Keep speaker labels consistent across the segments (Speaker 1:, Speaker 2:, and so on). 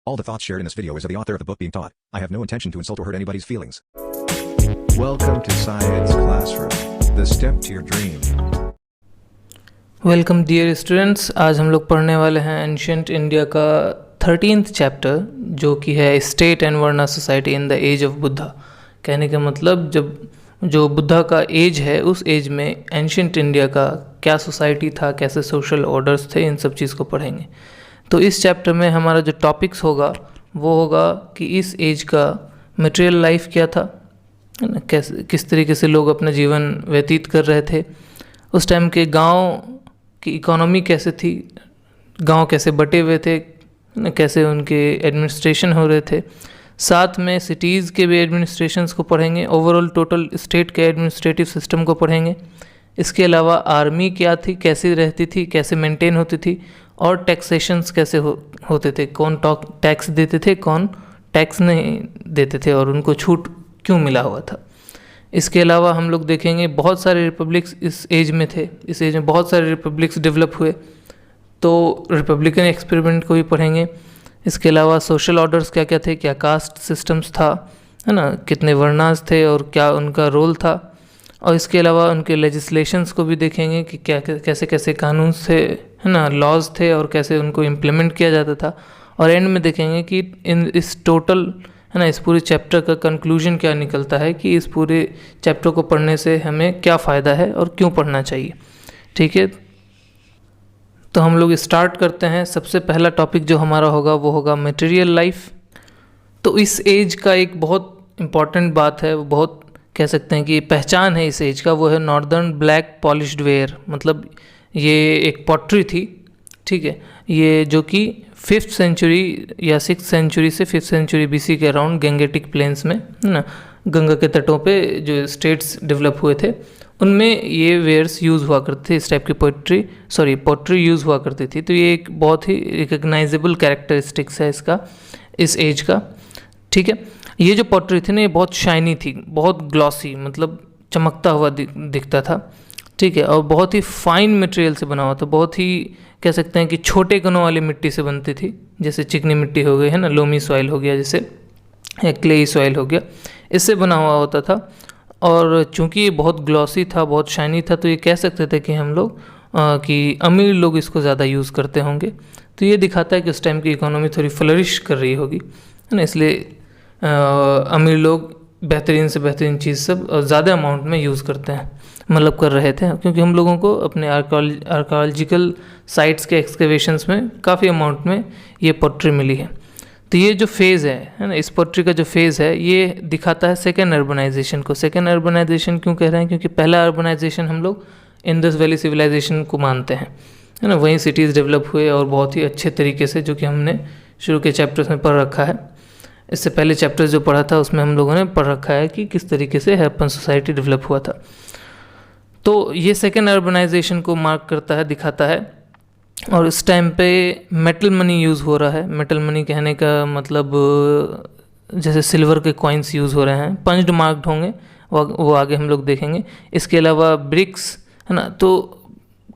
Speaker 1: All the thoughts shared in this video is of the author of the book being taught. I have no intention to insult or hurt anybody's feelings.
Speaker 2: Welcome to Science Classroom, the step to your dream.
Speaker 3: Welcome dear students. आज हम लोग पढ़ने वाले हैं ancient India का 13th chapter, जो कि है state and varna society in the age of Buddha. कहने का मतलब जब जो बुद्धा का एज है उस एज में एंशिएंट इंडिया का क्या सोसाइटी था, कैसे सोशल ऑर्डर्स थे, इन सब चीज़ को पढ़ेंगे। तो इस चैप्टर में हमारा जो टॉपिक्स होगा वो होगा कि इस एज का मटेरियल लाइफ क्या था, है ना, कैसे किस तरीके से लोग अपना जीवन व्यतीत कर रहे थे, उस टाइम के गांव की इकोनॉमी कैसे थी, गांव कैसे बटे हुए थे, कैसे उनके एडमिनिस्ट्रेशन हो रहे थे। साथ में सिटीज़ के भी एडमिनिस्ट्रेशंस को पढ़ेंगे, ओवरऑल टोटल स्टेट के एडमिनिस्ट्रेटिव सिस्टम को पढ़ेंगे। इसके अलावा आर्मी क्या थी, कैसे रहती थी, कैसे मेंटेन होती थी, और टैक्सेशंस कैसे होते थे, कौन टैक्स देते थे, कौन टैक्स नहीं देते थे, और उनको छूट क्यों मिला हुआ था। इसके अलावा हम लोग देखेंगे बहुत सारे रिपब्लिक्स इस एज में थे, इस एज में बहुत सारे रिपब्लिक्स डेवलप हुए, तो रिपब्लिकन एक्सपेरिमेंट को भी पढ़ेंगे। इसके अलावा सोशल ऑर्डर्स क्या क्या थे, क्या कास्ट सिस्टम्स था, है ना, कितने वर्णास थे और क्या उनका रोल था। और इसके अलावा उनके लेजिस्लेशंस को भी देखेंगे कि क्या कैसे कैसे कानून थे, है ना, लॉज थे, और कैसे उनको इम्प्लीमेंट किया जाता था। और एंड में देखेंगे कि इस टोटल, है ना, इस पूरे चैप्टर का कंक्लूजन क्या निकलता है, कि इस पूरे चैप्टर को पढ़ने से हमें क्या फ़ायदा है और क्यों पढ़ना चाहिए। ठीक है, तो हम लोग स्टार्ट करते हैं। सबसे पहला टॉपिक जो हमारा होगा वो होगा मटेरियल लाइफ। तो इस एज का एक बहुत इम्पॉर्टेंट बात है, वो बहुत कह सकते हैं कि पहचान है इस एज का, वो है नॉर्दर्न ब्लैक पॉलिश्ड वेयर। मतलब ये एक पॉटरी थी, ठीक है, ये जो कि 5th सेंचुरी या 6th सेंचुरी से 5th सेंचुरी BC के अराउंड गंगेटिक प्लेन्स में, है ना, गंगा के तटों पे जो स्टेट्स डेवलप हुए थे उनमें ये वेयर्स यूज़ हुआ करते थे, इस टाइप की पोट्री यूज़ हुआ करती थी। तो ये एक बहुत ही रिकग्नाइजेबल कैरेक्टरिस्टिक्स है इसका, इस एज का। ठीक है, ये जो पॉटरी थी ना, ये बहुत शाइनी थी, बहुत ग्लॉसी, मतलब चमकता हुआ दिखता था। ठीक है, और बहुत ही फाइन मटेरियल से बना हुआ था, बहुत ही कह सकते हैं कि छोटे कणों वाली मिट्टी से बनती थी, जैसे चिकनी मिट्टी हो गई, है ना, लोमी सॉइल हो गया जैसे, या क्लेई सॉइल हो गया, इससे बना हुआ होता था। और चूंकि ये बहुत ग्लॉसी था, बहुत शाइनी था, तो ये कह सकते थे कि हम लोग कि अमीर लोग इसको ज़्यादा यूज़ करते होंगे। तो ये दिखाता है कि उस टाइम की इकोनॉमी थोड़ी फ्लरिश कर रही होगी, है ना, इसलिए अमीर लोग बेहतरीन से बेहतरीन चीज़ सब ज़्यादा अमाउंट में यूज़ करते हैं, मतलब कर रहे थे, क्योंकि हम लोगों को अपने आर्कोलॉजिकल साइट्स के एक्सकेवेशंस में काफ़ी अमाउंट में ये पॉटरी मिली है। तो ये जो फेज़ है ना, इस पॉटरी का जो फेज़ है, ये दिखाता है सेकेंड अर्बनाइजेशन को। सेकेंड अर्बनाइजेशन क्यों कह रहे हैं, क्योंकि पहला अर्बनाइजेशन हम लोग इंडस वैली सिविलाइजेशन को मानते हैं, है ना, वहीं सिटीज़ डेवलप हुए और बहुत ही अच्छे तरीके से, जो कि हमने शुरू के चैप्टर्स में पढ़ रखा है। इससे पहले चैप्टर्स जो पढ़ा था उसमें हम लोगों ने पढ़ रखा है कि किस तरीके से हड़प्पन सोसाइटी डेवलप हुआ था। तो ये सेकेंड अर्बनाइजेशन को मार्क करता है, दिखाता है। और इस टाइम पे मेटल मनी यूज़ हो रहा है। मेटल मनी कहने का मतलब जैसे सिल्वर के कॉइन्स यूज़ हो रहे हैं, पंच्ड मार्क्ड होंगे, वो आगे हम लोग देखेंगे। इसके अलावा ब्रिक्स, है ना, तो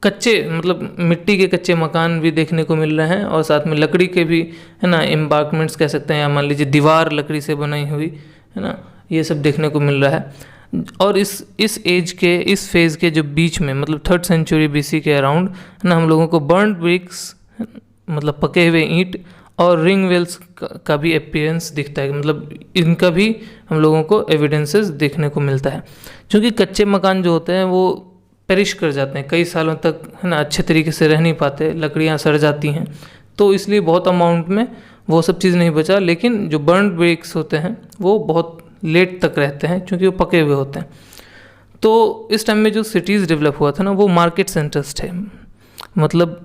Speaker 3: कच्चे मतलब मिट्टी के कच्चे मकान भी देखने को मिल रहे हैं, और साथ में लकड़ी के भी, है ना, एम्बार्कमेंट्स कह सकते हैं, या मान लीजिए दीवार लकड़ी से बनाई हुई, है ना, ये सब देखने को मिल रहा है। और इस एज के, इस फेज़ के जो बीच में, मतलब 3rd सेंचुरी BC के अराउंड, है ना, हम लोगों को बर्न्ड ब्रिक्स, मतलब पके हुए ईंट, और रिंग वेल्स का भी अपीयरेंस दिखता है, मतलब इनका भी हम लोगों को एविडेंसेस देखने को मिलता है। क्योंकि कच्चे मकान जो होते हैं वो पेरिश कर जाते हैं, कई सालों तक, है ना, अच्छे तरीके से रह नहीं पाते, लकड़ियाँ सड़ जाती हैं, तो इसलिए बहुत अमाउंट में वो सब चीज़ नहीं बचा। लेकिन जो बर्न्ड ब्रिक्स होते हैं वो बहुत लेट तक रहते हैं, क्योंकि वो पके हुए होते हैं। तो इस टाइम में जो सिटीज़ डेवलप हुआ था ना, वो मार्केट सेंटर्स थे। मतलब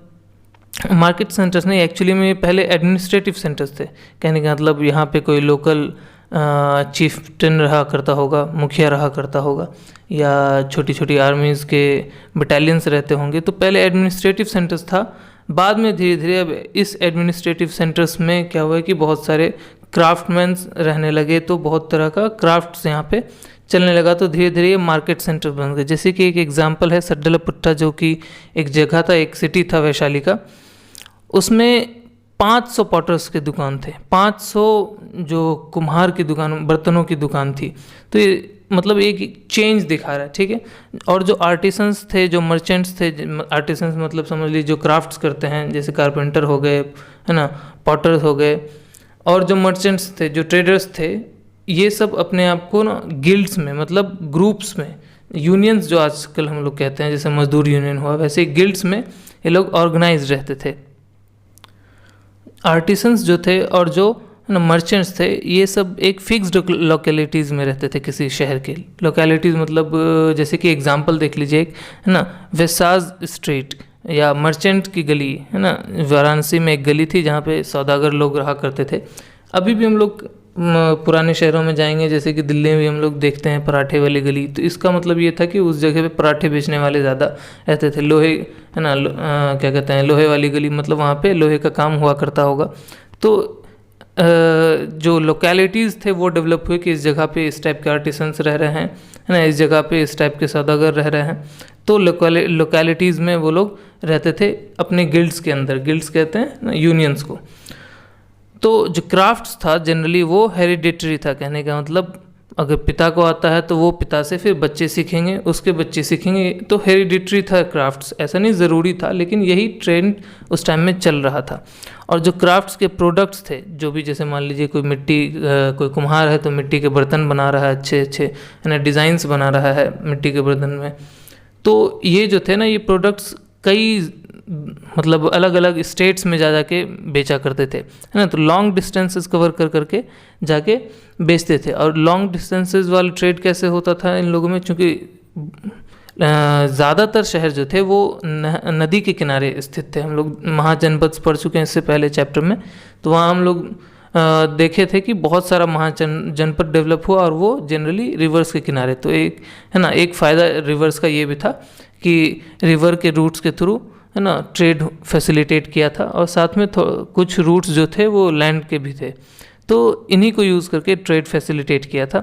Speaker 3: मार्केट सेंटर्स नहीं, एक्चुअली में पहले एडमिनिस्ट्रेटिव सेंटर्स थे। कहने का मतलब यहाँ पे कोई लोकल चीफ्टन रहा करता होगा, मुखिया रहा करता होगा, या छोटी छोटी आर्मीज़ के बटालियंस रहते होंगे। तो पहले एडमिनिस्ट्रेटिव सेंटर्स था, बाद में धीरे धीरे अब इस एडमिनिस्ट्रेटिव सेंटर्स में क्या हुआ कि बहुत सारे क्राफ्टमैन्स रहने लगे, तो बहुत तरह का क्राफ्ट्स यहाँ पे चलने लगा। तो धीरे धीरे ये मार्केट सेंटर बन गए। जैसे कि एक एग्जांपल है सड्डलपुट्टा, जो कि एक जगह था, एक सिटी था वैशाली का, उसमें 500 पॉटर्स की दुकान थे, 500 जो कुम्हार की दुकान, बर्तनों की दुकान थी। तो ये मतलब एक चेंज दिखा रहा है, ठीक है। और जो आर्टिसंस थे, जो मर्चेंट्स थे, आर्टिसंस मतलब समझ लीजिए जो क्राफ्ट्स करते हैं, जैसे कारपेंटर हो गए, है ना, पॉटर्स हो गए, और जो मर्चेंट्स थे, जो ट्रेडर्स थे, ये सब अपने आप को ना गिल्ड्स में, मतलब ग्रुप्स में, यूनियंस जो आजकल हम लोग कहते हैं, जैसे मजदूर यूनियन हुआ, वैसे गिल्ड्स में ये लोग ऑर्गेनाइज रहते थे। आर्टिसंस जो थे और जो ना मर्चेंट्स थे, ये सब एक फिक्स्ड लोकेलिटीज़ में रहते थे, किसी शहर के लोकेलिटीज़, मतलब जैसे कि एग्जांपल देख लीजिए एक, है ना, वेसाज स्ट्रीट या मर्चेंट की गली, है ना, वाराणसी में एक गली थी जहाँ पे सौदागर लोग रहा करते थे। अभी भी हम लोग पुराने शहरों में जाएंगे, जैसे कि दिल्ली में भी हम लोग देखते हैं पराठे वाली गली, तो इसका मतलब ये था कि उस जगह पे पराठे बेचने वाले ज़्यादा रहते थे। लोहे, है ना, क्या कहते हैं, लोहे वाली गली, मतलब वहाँ पे लोहे का काम हुआ करता होगा। तो जो लोकेलिटीज़ थे वो डेवलप हुए कि इस जगह पे इस टाइप के आर्टिसंस रह रहे हैं, है ना, इस जगह पे इस टाइप के सौदागर रह रहे हैं। तो लोकेलिटीज़ में वो लोग रहते थे अपने गिल्ड्स के अंदर, गिल्ड्स कहते हैं ना यूनियंस को। तो जो क्राफ्ट्स था जनरली वो हेरिडिटरी था, कहने का मतलब अगर पिता को आता है तो वो पिता से फिर बच्चे सीखेंगे, उसके बच्चे सीखेंगे, तो हेरिडिटरी था क्राफ्ट्स। ऐसा नहीं ज़रूरी था, लेकिन यही ट्रेंड उस टाइम में चल रहा था। और जो क्राफ्ट्स के प्रोडक्ट्स थे, जो भी, जैसे मान लीजिए कोई कोई कुम्हार है तो मिट्टी के बर्तन बना रहा है, अच्छे अच्छे, है ना, डिज़ाइंस बना रहा है मिट्टी के बर्तन में। तो ये जो थे ना, ये प्रोडक्ट्स कई मतलब अलग अलग स्टेट्स में जा के बेचा करते थे, है ना। तो लॉन्ग डिस्टेंसेस कवर कर करके जाके बेचते थे। और लॉन्ग डिस्टेंसेस वाला ट्रेड कैसे होता था इन लोगों में, चूँकि ज़्यादातर शहर जो थे वो नदी के किनारे स्थित थे। हम लोग महाजनपद पढ़ चुके हैं इससे पहले चैप्टर में, तो वहाँ हम लोग देखे थे कि बहुत सारा महाजनपद डेवलप हुआ और वो जनरली रिवर्स के किनारे। तो एक, है ना, एक फ़ायदा रिवर्स का ये भी था कि रिवर के रूट्स के थ्रू, है ना, ट्रेड फैसिलिटेट किया था, और साथ में कुछ रूट्स जो थे वो लैंड के भी थे, तो इन्हीं को यूज़ करके ट्रेड फैसिलिटेट किया था।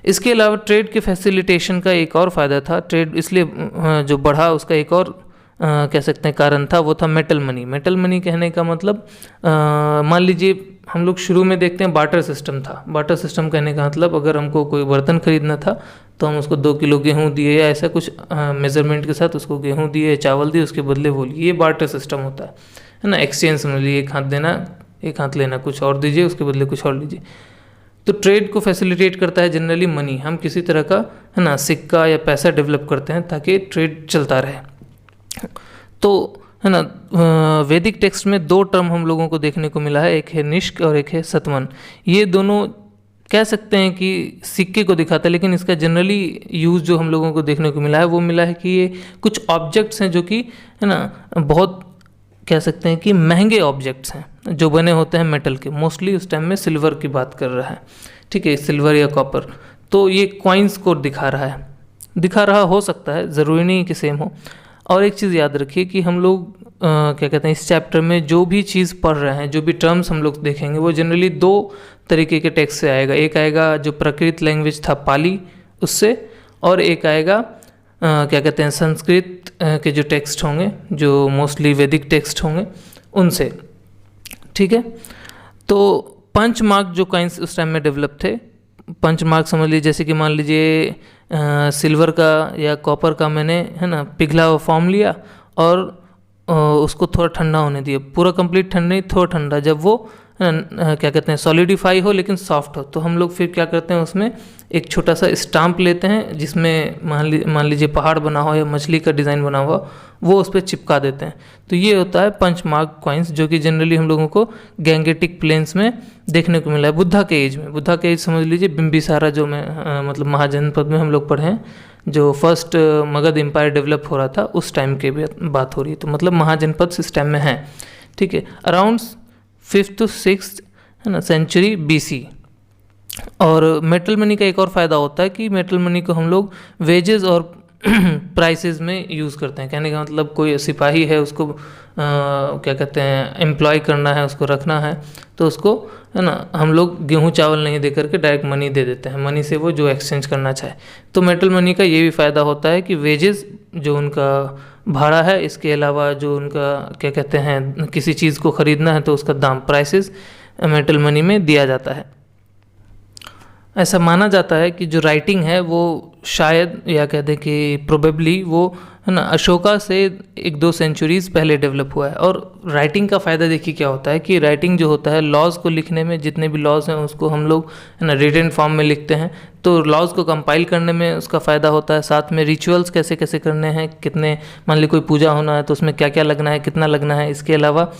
Speaker 3: इसके अलावा ट्रेड के फैसिलिटेशन का एक और फ़ायदा था, ट्रेड इसलिए जो बढ़ा, उसका एक और कह सकते हैं कारण था, वो था मेटल मनी। मेटल मनी कहने का मतलब मान लीजिए हम लोग शुरू में देखते हैं बार्टर सिस्टम था। बार्टर सिस्टम कहने का मतलब अगर हमको कोई बर्तन खरीदना था तो हम उसको 2 किलो गेहूँ दिए या ऐसा कुछ मेज़रमेंट के साथ उसको गेहूँ दिए, चावल दिए, उसके बदले वो लिए, ये बार्टर सिस्टम होता है ना। एक्सचेंज समझ लीजिए, एक हाथ देना एक हाथ लेना, कुछ और दीजिए उसके बदले कुछ और लीजिए। तो ट्रेड को फैसिलिटेट करता है जनरली मनी। हम किसी तरह का, है ना, सिक्का या पैसा डेवलप करते हैं ताकि ट्रेड चलता रहे। तो, है ना, वैदिक टेक्स्ट में 2 टर्म हम लोगों को देखने को मिला है, एक है निष्क और एक है सतवन। ये दोनों कह सकते हैं कि सिक्के को दिखाता है, लेकिन इसका जनरली यूज़ जो हम लोगों को देखने को मिला है वो मिला है कि ये कुछ ऑब्जेक्ट्स हैं जो कि, है ना, बहुत कह सकते हैं कि महंगे ऑब्जेक्ट्स हैं जो बने होते हैं मेटल के। मोस्टली उस टाइम में सिल्वर की बात कर रहा है, ठीक है, सिल्वर या कॉपर। तो ये कॉइन्स को दिखा रहा हो सकता है, ज़रूरी नहीं कि सेम हो। और एक चीज़ याद रखिए कि हम लोग क्या कहते हैं, इस चैप्टर में जो भी चीज़ पढ़ रहे हैं, जो भी टर्म्स हम लोग देखेंगे, वो जनरली 2 तरीके के टेक्स्ट से आएगा। एक आएगा जो प्राकृत लैंग्वेज था पाली उससे, और एक आएगा क्या कहते हैं संस्कृत के जो टेक्स्ट होंगे, जो मोस्टली वैदिक टेक्स्ट होंगे, उनसे, ठीक है। तो पंचमार्क जो कॉइन्स उस टाइम में डेवलप थे, पंचमार्क समझ लीजिए, जैसे कि मान लीजिए सिल्वर का या कॉपर का मैंने, है ना, पिघला हुआ फॉर्म लिया और उसको थोड़ा ठंडा होने दिया, पूरा कंप्लीट ठंडा नहीं, थोड़ा ठंडा। जब वो क्या कहते हैं सॉलिडिफाई हो लेकिन सॉफ्ट हो, तो हम लोग फिर क्या करते हैं, उसमें एक छोटा सा स्टाम्प लेते हैं जिसमें मान लीजिए पहाड़ बना हो या मछली का डिज़ाइन बना हुआ, वो उस पर चिपका देते हैं। तो ये होता है पंचमार्क कॉइन्स, जो कि जनरली हम लोगों को गैंगेटिक प्लेन्स में देखने को मिला है बुद्धा के एज में। बुद्धा के एज समझ लीजिए बिम्बिसारा, जो मैं मतलब महाजनपद में हम लोग पढ़े हैं, जो फर्स्ट मगध एम्पायर डेवलप हो रहा था उस टाइम की भी बात हो रही है। तो मतलब महाजनपद सिस्टम में है, ठीक है, अराउंड 5th to 6th, है ना, सेंचुरी BC। और मेटल मनी का एक और फ़ायदा होता है कि मेटल मनी को हम लोग वेजेस और प्राइसेस में यूज़ करते हैं। कहने का मतलब कोई सिपाही है, उसको क्या कहते हैं एम्प्लॉय करना है, उसको रखना है, तो उसको, है ना, हम लोग गेहूँ चावल नहीं दे करके डायरेक्ट मनी दे देते हैं, मनी से वो जो एक्सचेंज करना चाहे। तो मेटल मनी का ये भी फ़ायदा होता है कि वेजेस जो उनका भाड़ा है, इसके अलावा जो उनका क्या कहते हैं किसी चीज़ को ख़रीदना है तो उसका दाम, प्राइसेस मेटल मनी में दिया जाता है। ऐसा माना जाता है कि जो राइटिंग है वो शायद या कहते हैं कि प्रोबेबली वो है ना अशोका से 1-2 सेंचुरीज़ पहले डेवलप हुआ है। और राइटिंग का फ़ायदा देखिए क्या होता है कि राइटिंग जो होता है, लॉज को लिखने में, जितने भी लॉज हैं उसको हम लोग है ना रिटन फॉर्म में लिखते हैं, तो लॉज को कंपाइल करने में उसका फ़ायदा होता है। साथ में रिचुअल्स कैसे कैसे करने हैं, कितने, मान ली कोई पूजा होना है तो उसमें क्या क्या लगना है, कितना लगना है। इसके अलावा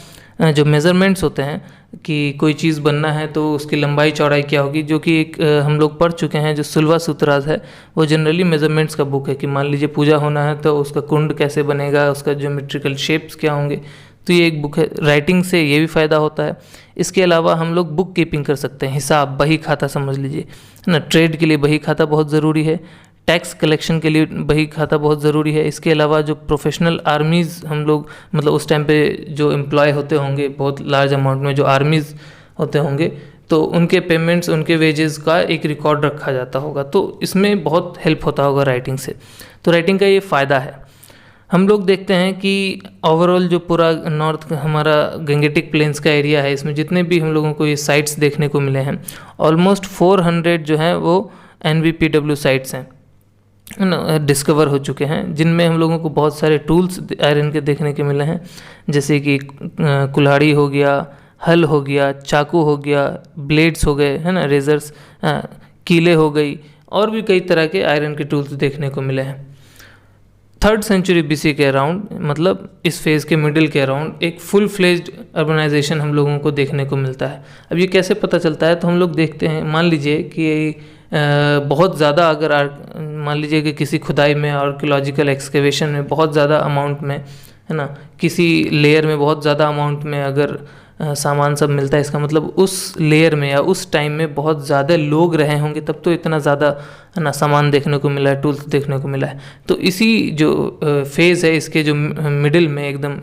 Speaker 3: जो मेज़रमेंट्स होते हैं कि कोई चीज़ बनना है तो उसकी लंबाई चौड़ाई क्या होगी, जो कि एक हम लोग पढ़ चुके हैं। जो सुलवा सूत्राज है वो जनरली मेज़रमेंट्स का बुक है कि मान लीजिए पूजा होना है तो उसका कुंड कैसे बनेगा, उसका ज्योमेट्रिकल शेप्स क्या होंगे, तो ये एक बुक है। राइटिंग से ये भी फ़ायदा होता है। इसके अलावा हम लोग बुक कीपिंग कर सकते हैं, हिसाब, बही खाता समझ लीजिए, है ना। ट्रेड के लिए बही खाता बहुत ज़रूरी है, टैक्स कलेक्शन के लिए बही खाता बहुत ज़रूरी है। इसके अलावा जो प्रोफेशनल आर्मीज़ हम लोग, मतलब उस टाइम पे जो एम्प्लॉय होते होंगे बहुत लार्ज अमाउंट में, जो आर्मीज़ होते होंगे, तो उनके पेमेंट्स, उनके वेजेस का एक रिकॉर्ड रखा जाता होगा, तो इसमें बहुत हेल्प होता होगा राइटिंग से। तो राइटिंग का ये फ़ायदा है। हम लोग देखते हैं कि ओवरऑल जो पूरा नॉर्थ हमारा गंगेटिक प्लेन्स का एरिया है, इसमें जितने भी हम लोगों को ये साइट्स देखने को मिले हैं, ऑलमोस्ट 400 जो हैं वो NBPW साइट्स हैं ना, डिस्कवर हो चुके हैं, जिनमें हम लोगों को बहुत सारे टूल्स आयरन के देखने के मिले हैं, जैसे कि कुल्हाड़ी हो गया, हल हो गया, चाकू हो गया, ब्लेड्स हो गए, है ना, रेजर्स, कीले हो गई, और भी कई तरह के आयरन के टूल्स देखने को मिले हैं। 3rd सेंचुरी BC के अराउंड, मतलब इस फेज़ के मिडिल के अराउंड, एक फुल फ्लेज्ड अर्बनाइजेशन हम लोगों को देखने को मिलता है। अब ये कैसे पता चलता है, तो हम लोग देखते हैं, मान लीजिए कि बहुत ज़्यादा अगर मान लीजिए कि किसी खुदाई में, आर्कियोलॉजिकल एक्सकेवेशन में बहुत ज़्यादा अमाउंट में, है ना, किसी लेयर में बहुत ज़्यादा अमाउंट में अगर सामान सब मिलता है, इसका मतलब उस लेयर में या उस टाइम में बहुत ज़्यादा लोग रहे होंगे, तब तो इतना ज़्यादा है ना सामान देखने को मिला है, टूल्स देखने को मिला है। तो इसी जो फेज़ है, इसके जो मिडिल में एकदम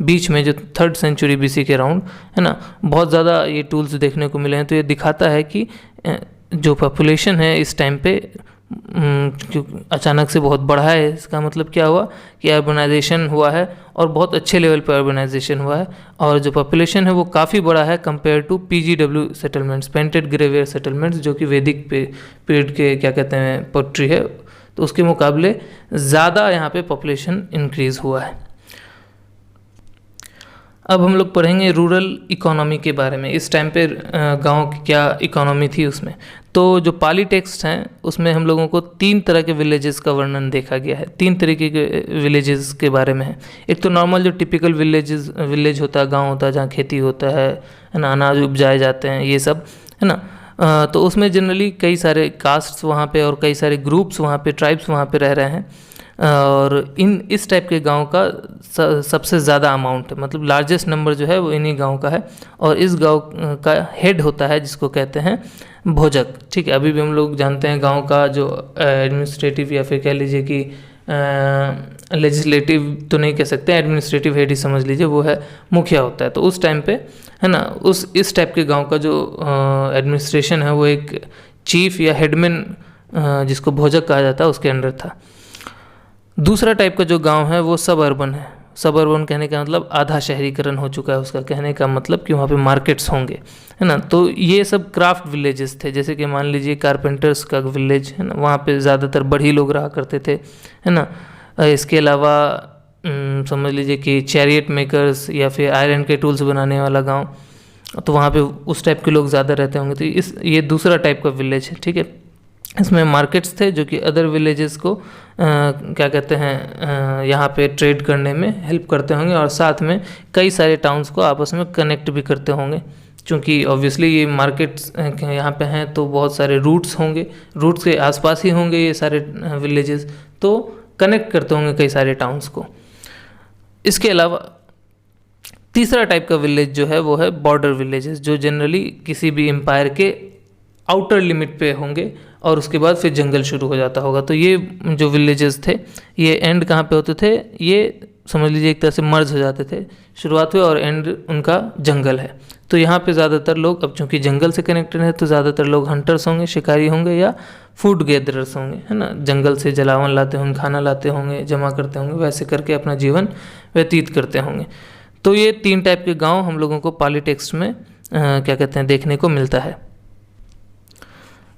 Speaker 3: बीच में, जो 3rd सेंचुरी BC के अराउंड, है ना, बहुत ज़्यादा ये टूल्स देखने को मिले हैं। तो ये दिखाता है कि जो पॉपुलेशन है इस टाइम पे अचानक से बहुत बढ़ा है। इसका मतलब क्या हुआ कि अर्बनाइजेशन हुआ है, और बहुत अच्छे लेवल पर अर्बनाइजेशन हुआ है, और जो पॉपुलेशन है वो काफ़ी बड़ा है compare to PGW settlements, painted grey ware settlements, जो कि वैदिक पीरियड के क्या कहते हैं पोट्री है, तो उसके मुकाबले ज़्यादा यहाँ पे पॉपुलेशन इंक्रीज़ हुआ है। अब हम लोग पढ़ेंगे रूरल इकोनॉमी के बारे में। इस टाइम पे गांव की क्या इकोनॉमी थी उसमें। तो जो पाली टेक्स्ट हैं उसमें हम लोगों को 3 तरह के विलेजेस का वर्णन देखा गया है। 3 तरीके के विलेजेस के बारे में है। एक तो नॉर्मल जो टिपिकल विलेज होता है, गांव होता है जहाँ खेती होता है ना, अनाज उपजाए जाते हैं, ये सब है ना। तो उसमें जनरली कई सारे कास्ट्स वहाँ पे और कई सारे ग्रुप्स वहाँ पे, ट्राइब्स वहाँ पे रह रहे हैं, और इस टाइप के गांव का सबसे ज़्यादा अमाउंट है, मतलब लार्जेस्ट नंबर जो है वो इन्हीं गांव का है। और इस गांव का हेड होता है जिसको कहते हैं भोजक। ठीक है, अभी भी हम लोग जानते हैं गांव का जो एडमिनिस्ट्रेटिव या फिर कह लीजिए कि लेजिस्लेटिव तो नहीं कह सकते, एडमिनिस्ट्रेटिव हेड ही समझ लीजिए, वो है मुखिया होता है। तो उस टाइम पे है ना, इस टाइप के गांव का जो एडमिनिस्ट्रेशन है वो एक चीफ या हेडमैन जिसको भोजक कहा जाता है उसके अंडर था। दूसरा टाइप का जो गांव है वो सब अर्बन है। सब अर्बन कहने का मतलब आधा शहरीकरण हो चुका है उसका, कहने का मतलब कि वहाँ पे मार्केट्स होंगे, है ना। तो ये सब क्राफ्ट विलेजेस थे, जैसे कि मान लीजिए कारपेंटर्स का विलेज है ना, वहाँ पे ज़्यादातर बढ़ी लोग रहा करते थे, है ना। इसके अलावा समझ लीजिए कि चैरियट मेकर्स या फिर आयरन के टूल्स बनाने वाला गाँव, तो वहाँ पे उस टाइप के लोग ज़्यादा रहते होंगे। तो ये दूसरा टाइप का विलेज है। ठीक है, इसमें मार्केट्स थे जो कि अदर विलेजेस को क्या कहते हैं यहाँ पे ट्रेड करने में हेल्प करते होंगे, और साथ में कई सारे टाउन्स को आपस में कनेक्ट भी करते होंगे, क्योंकि ऑब्वियसली ये मार्केट्स यहाँ पे हैं तो बहुत सारे रूट्स होंगे, रूट्स के आसपास ही होंगे ये सारे विलेजेस, तो कनेक्ट करते होंगे कई सारे टाउन्स को। इसके अलावा तीसरा टाइप का विलेज जो है वो है बॉर्डर विलेजेस, जो जनरली किसी भी एम्पायर के आउटर लिमिट पे होंगे और उसके बाद फिर जंगल शुरू हो जाता होगा। तो ये जो विलेजेस थे ये एंड कहाँ पे होते थे, ये समझ लीजिए एक तरह से मर्ज हो जाते थे, शुरुआत हुए और एंड उनका जंगल है। तो यहाँ पे ज़्यादातर लोग, अब चूँकि जंगल से कनेक्टेड है तो ज़्यादातर लोग हंटर्स होंगे, शिकारी होंगे, या फूड गैदरर्स होंगे, है ना, जंगल से जलावन लाते होंगे, खाना लाते होंगे, जमा करते होंगे, वैसे करके अपना जीवन व्यतीत करते होंगे। तो ये 3 टाइप के गांव हम लोगों को पाली टेक्स्ट में क्या कहते हैं देखने को मिलता है।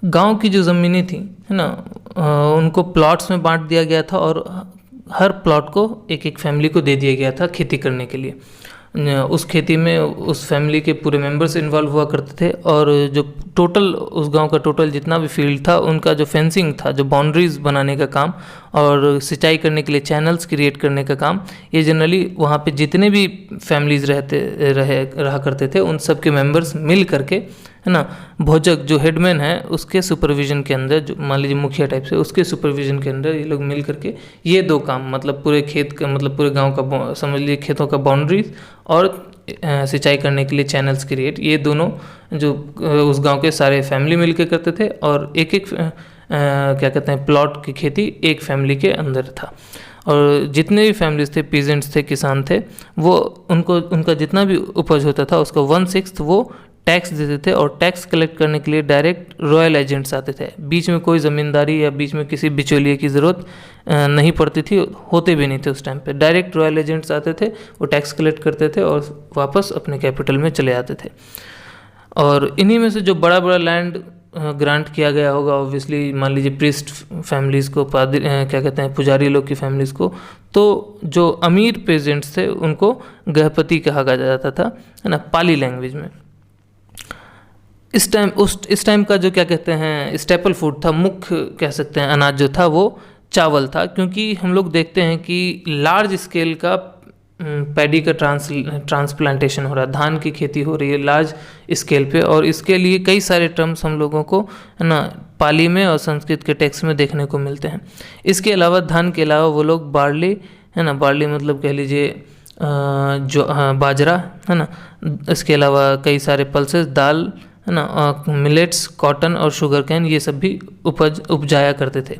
Speaker 3: गांव की जो ज़मीनें थी, है ना, उनको प्लॉट्स में बांट दिया गया था और हर प्लॉट को एक एक फैमिली को दे दिया गया था खेती करने के लिए। उस खेती में उस फैमिली के पूरे मेंबर्स इन्वॉल्व हुआ करते थे और जो टोटल उस गांव का टोटल जितना भी फील्ड था, उनका जो फेंसिंग था, जो बाउंड्रीज बनाने का काम और सिंचाई करने के लिए चैनल्स क्रिएट करने का काम, ये जनरली वहाँ पे जितने भी फैमिलीज रहा करते थे उन सब के मेंबर्स मिल करके, है ना, भोजक जो हेडमैन है उसके सुपरविजन के अंदर, जो मान लीजिए मुखिया टाइप से, उसके सुपरविजन के अंदर ये लोग मिल करके ये 2 काम, मतलब पूरे खेत का, मतलब पूरे गांव का, समझ लीजिए खेतों का बाउंड्रीज और सिंचाई करने के लिए चैनल्स क्रिएट, ये दोनों जो उस गांव के सारे फैमिली मिल के करते थे और एक एक क्या कहते हैं प्लॉट की खेती एक फैमिली के अंदर था। और जितने भी फैमिलीज थे, पीजेंट्स थे, किसान थे, वो उनका जितना भी उपज होता था उसका 1/6 वो टैक्स देते थे और टैक्स कलेक्ट करने के लिए डायरेक्ट रॉयल एजेंट्स आते थे। बीच में कोई ज़मींदारी या बीच में किसी बिचौलिए की ज़रूरत नहीं पड़ती थी, होते भी नहीं थे उस टाइम पे। डायरेक्ट रॉयल एजेंट्स आते थे, वो टैक्स कलेक्ट करते थे और वापस अपने कैपिटल में चले आते थे। और इन्हीं में से जो बड़ा बड़ा लैंड ग्रांट किया गया होगा, ऑब्वियसली मान लीजिए प्रीस्ट फैमिलीज़ को, क्या कहते हैं पुजारी लोग की फैमिलीज़ को, तो जो अमीर पेजेंट्स थे उनको गृहपति कहा जाता था, है ना, पाली लैंग्वेज में। इस टाइम का जो क्या कहते हैं स्टेपल फूड था, मुख्य कह सकते हैं अनाज जो था वो चावल था, क्योंकि हम लोग देखते हैं कि लार्ज स्केल का पैडी का ट्रांसप्लांटेशन हो रहा है, धान की खेती हो रही है लार्ज स्केल पे, और इसके लिए कई सारे टर्म्स हम लोगों को, है ना, पाली में और संस्कृत के टेक्स्ट में देखने को मिलते हैं। इसके अलावा धान के अलावा वो लोग बार्ली, है ना, बार्ली मतलब कह लीजिए जो बाजरा, है ना, इसके अलावा कई सारे पल्सेस, दाल, है ना, मिलेट्स, कॉटन और शुगर कैन, ये सब भी उपजाया करते थे।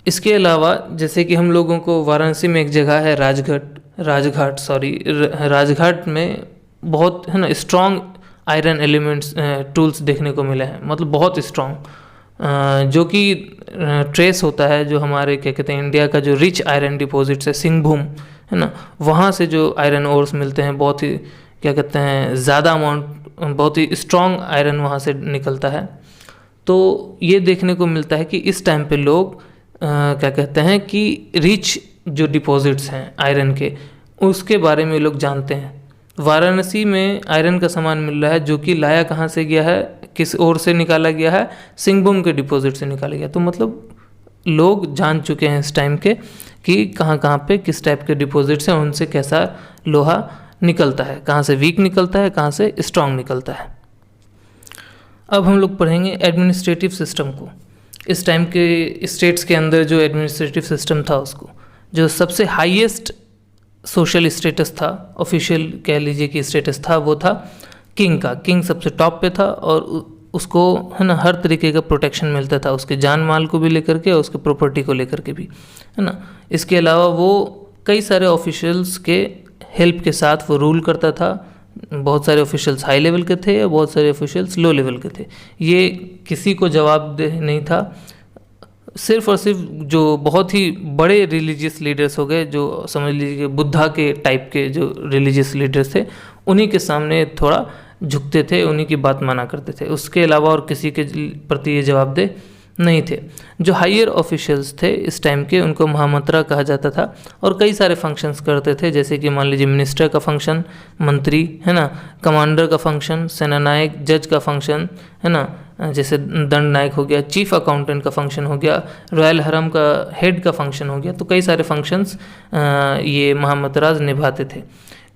Speaker 3: इसके अलावा जैसे कि हम लोगों को वाराणसी में एक जगह है राजघाट में बहुत, है ना, स्ट्रॉन्ग आयरन एलिमेंट्स टूल्स देखने को मिले हैं, मतलब बहुत स्ट्रॉन्ग, जो कि ट्रेस होता है जो हमारे क्या कहते हैं इंडिया का जो रिच आयरन डिपॉजिट्स है सिंहभूम, है ना, वहाँ से जो आयरन ओर्स मिलते हैं, बहुत ही क्या कहते हैं ज़्यादा अमाउंट, बहुत ही स्ट्रॉन्ग आयरन वहाँ से निकलता है। तो ये देखने को मिलता है कि इस टाइम पे लोग क्या कहते हैं कि रिच जो डिपॉजिट्स हैं आयरन के, उसके बारे में लोग जानते हैं। वाराणसी में आयरन का सामान मिल रहा है जो कि लाया कहाँ से गया है, किस ओर से निकाला गया है, सिंहभूम के डिपॉजिट से निकाला गया। तो मतलब लोग जान चुके हैं इस टाइम के कि कहाँ कहाँ पे किस टाइप के डिपॉजिट्स हैं, उनसे कैसा लोहा निकलता है, कहाँ से वीक निकलता है, कहाँ से स्ट्रांग निकलता है। अब हम लोग पढ़ेंगे एडमिनिस्ट्रेटिव सिस्टम को। इस टाइम के स्टेट्स के अंदर जो एडमिनिस्ट्रेटिव सिस्टम था, उसको जो सबसे हाईएस्ट सोशल स्टेटस था, ऑफिशियल कह लीजिए कि स्टेटस था, वो था किंग का। किंग सबसे टॉप पे था और उसको, है ना, हर तरीके का प्रोटेक्शन मिलता था, उसके जान माल को भी लेकर के और उसके प्रॉपर्टी को लेकर के भी, है ना। इसके अलावा वो कई सारे ऑफिशियल्स के हेल्प के साथ वो रूल करता था। बहुत सारे ऑफिशियल्स हाई लेवल के थे, बहुत सारे ऑफिशियल्स लो लेवल के थे। ये किसी को जवाबदेह नहीं था। सिर्फ और सिर्फ जो बहुत ही बड़े रिलीजियस लीडर्स हो गए, जो समझ लीजिए बुद्धा के टाइप के जो रिलीजियस लीडर्स थे, उन्हीं के सामने थोड़ा झुकते थे, उन्हीं की बात माना करते थे। उसके अलावा और किसी के प्रति ये जवाबदेह नहीं थे। जो हायर ऑफिशियल्स थे इस टाइम के, उनको महामंत्रा कहा जाता था और कई सारे फंक्शंस करते थे, जैसे कि मान लीजिए मिनिस्टर का फंक्शन, मंत्री, है ना, कमांडर का फंक्शन, सेनानायक, जज का फंक्शन, है ना, जैसे दंड नायक हो गया, चीफ अकाउंटेंट का फंक्शन हो गया, रॉयल हरम का हेड का फंक्शन हो गया। तो कई सारे फंक्शंस ये महामंत्राज निभाते थे।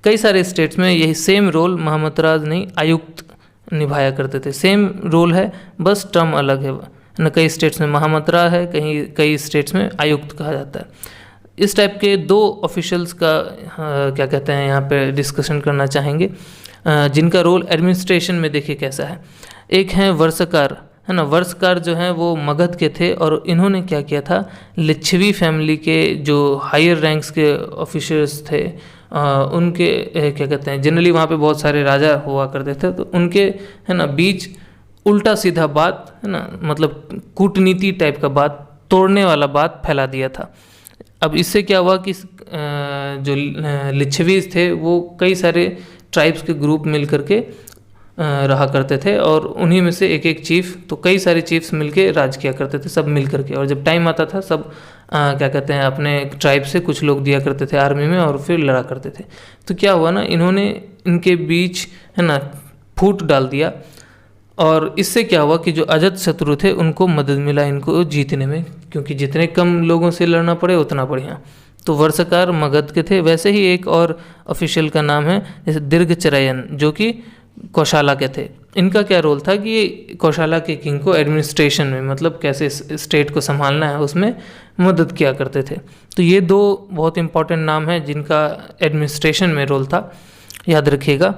Speaker 3: कई सारे स्टेट्स में यही सेम रोल महामंत्राज नहीं, आयुक्त निभाया करते थे। सेम रोल है, बस टर्म अलग है ना। कई स्टेट्स में महामंत्रा है, कई स्टेट्स में आयुक्त कहा जाता है। इस टाइप के 2 ऑफिशियल्स का क्या कहते हैं यहाँ पे डिस्कशन करना चाहेंगे, जिनका रोल एडमिनिस्ट्रेशन में देखिए कैसा है। एक है वर्षकार, है ना। वर्षकार जो हैं वो मगध के थे और इन्होंने क्या किया था, लिच्छवी फैमिली के जो हायर रैंक्स के ऑफिसर्स थे उनके क्या कहते हैं, जनरली वहाँ पे बहुत सारे राजा हुआ करते थे, तो उनके है ना बीच उल्टा सीधा बात है ना, मतलब कूटनीति टाइप का बात, तोड़ने वाला बात फैला दिया था। अब इससे क्या हुआ कि जो लिच्छवीज थे वो कई सारे ट्राइब्स के ग्रुप मिल करके रहा करते थे, और उन्हीं में से एक एक चीफ, तो कई सारे चीफ्स मिलके राज किया करते थे सब मिल करके, और जब टाइम आता था सब क्या कहते हैं अपने ट्राइब से कुछ लोग दिया करते थे आर्मी में और फिर लड़ा करते थे। तो क्या हुआ ना, इन्होंने इनके बीच है ना फूट डाल दिया, और इससे क्या हुआ कि जो अजत शत्रु थे उनको मदद मिला इनको जीतने में, क्योंकि जितने कम लोगों से लड़ना पड़े उतना बढ़िया। तो वर्षकार मगध के थे। वैसे ही एक और ऑफिशियल का नाम है जैसे दीर्घचरायन, जो कि कौशाला के थे। इनका क्या रोल था कि ये कौशाला के किंग को एडमिनिस्ट्रेशन में, मतलब कैसे स्टेट को संभालना है, उसमें मदद किया करते थे। तो ये दो बहुत इंपॉर्टेंट नाम हैं जिनका एडमिनिस्ट्रेशन में रोल था, याद रखिएगा।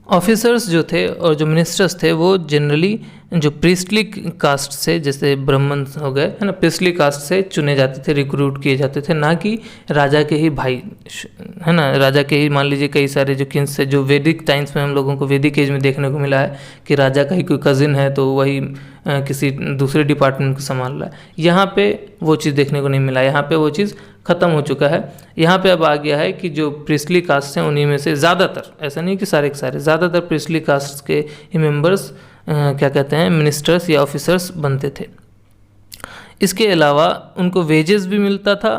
Speaker 3: ऑफिसर्स जो थे और जो मिनिस्टर्स थे वो जनरली जो प्रीस्टली कास्ट से, जैसे ब्राह्मण हो गए है ना, प्रीस्टली कास्ट से चुने जाते थे, रिक्रूट किए जाते थे, ना कि राजा के ही भाई है ना, राजा के ही मान लीजिए कई सारे जो किंग्स से, जो वैदिक टाइम्स में हम लोगों को वैदिक एज में देखने को मिला है कि राजा का ही कोई कजिन है तो वही किसी दूसरे डिपार्टमेंट को संभाल रहा है। यहाँ पे वो चीज़ देखने को नहीं मिला, यहाँ पे वो चीज़ ख़त्म हो चुका है। यहाँ पे अब आ गया है कि जो प्रीस्टली कास्ट हैं उन्हीं में से ज़्यादातर, ऐसा नहीं कि सारे के सारे, ज़्यादातर प्रीस्टली कास्ट के ही मेंबर्स क्या कहते हैं मिनिस्टर्स या ऑफिसर्स बनते थे। इसके अलावा उनको वेजेस भी मिलता था